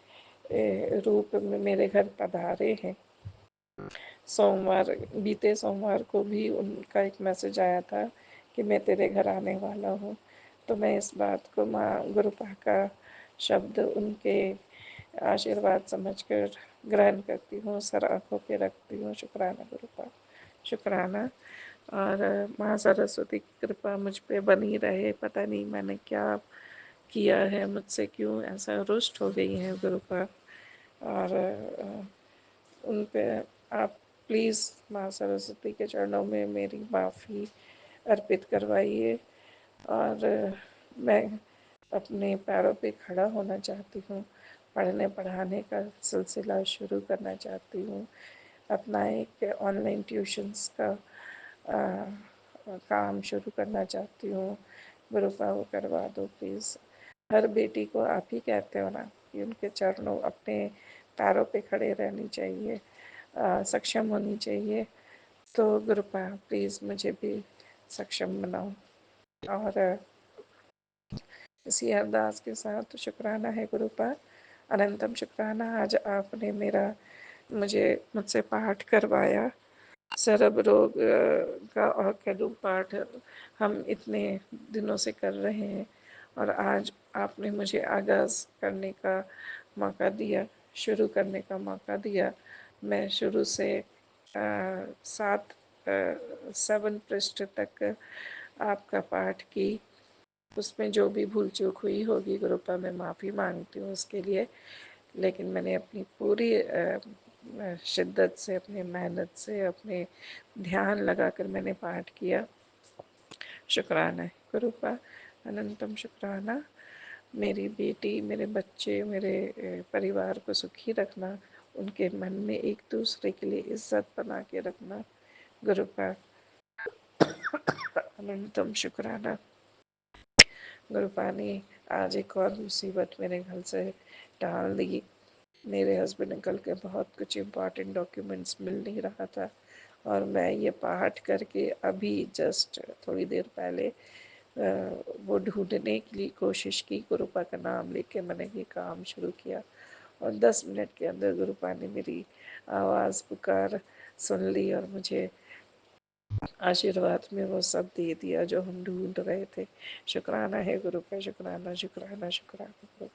रूप में मेरे घर पधारे हैं। बीते सोमवार को भी उनका एक मैसेज आया था कि मैं तेरे घर आने वाला हूँ। तो मैं इस बात को माँ गुरुपा का शब्द उनके आशीर्वाद समझकर ग्रहण करती हूँ, सर आँखों पे रखती हूँ। शुक्राना गुरुपा, शुक्राना। और माँ सरस्वती की कृपा मुझ पे बनी रहे। पता नहीं मैंने क्या किया है, मुझसे क्यों ऐसा रुष्ट हो गई है गुरुपा। और उन पे आप प्लीज़ माँ सरस्वती के चरणों में मेरी माफ़ी अर्पित करवाइए और मैं अपने पैरों पे खड़ा होना चाहती हूँ, पढ़ने पढ़ाने का सिलसिला शुरू करना चाहती हूँ, अपना एक ऑनलाइन ट्यूशन्स का काम शुरू करना चाहती हूँ। गुरुपा वो करवा दो प्लीज़। हर बेटी को आप ही कहते हो ना कि उनके चरणों अपने पैरों पे खड़े रहनी चाहिए, सक्षम होनी चाहिए। तो गुरुपा प्लीज़ मुझे भी सक्षम बनाओ। और इसी अरदास के साथ शुक्राना है गुरुपा, अनंतम शुक्राना। आज आपने मुझसे पाठ करवाया। सरब रोग का औषधि पाठ हम इतने दिनों से कर रहे हैं और आज आपने मुझे आगाज़ करने का मौका दिया, शुरू करने का मौका दिया। मैं शुरू से 7 पृष्ठ तक आपका पाठ की। उसमें जो भी भूल चूक हुई होगी गुरुपा मैं माफ़ी मांगती हूँ उसके लिए, लेकिन मैंने अपनी पूरी शिद्दत से, अपनी मेहनत से, अपने ध्यान लगाकर मैंने पाठ किया। शुक्राना है गुरुपा, अनंतम शुक्राना। मेरी बेटी, मेरे बच्चे, मेरे परिवार को सुखी रखना, उनके मन में एक दूसरे के लिए इज्जत बना के रखना गुरुपा, अनंतम शुक्राना। गुरुपा ने आज एक और मुसीबत मेरे घर से टाल दी। मेरे हस्बैंड अंकल के बहुत कुछ इम्पॉर्टेंट डॉक्यूमेंट्स मिल नहीं रहा था, और मैं ये पाठ करके अभी जस्ट थोड़ी देर पहले वो ढूंढने के लिए कोशिश की। गुरुपा का नाम लेके मैंने ये काम शुरू किया, और 10 मिनट के अंदर गुरुपा ने मेरी आवाज़ पुकार सुन ली और मुझे आशीर्वाद में वो सब दे दिया जो हम ढूंढ रहे थे। शुक्राना है गुरु का, शुक्राना शुक्राना शुक्राना।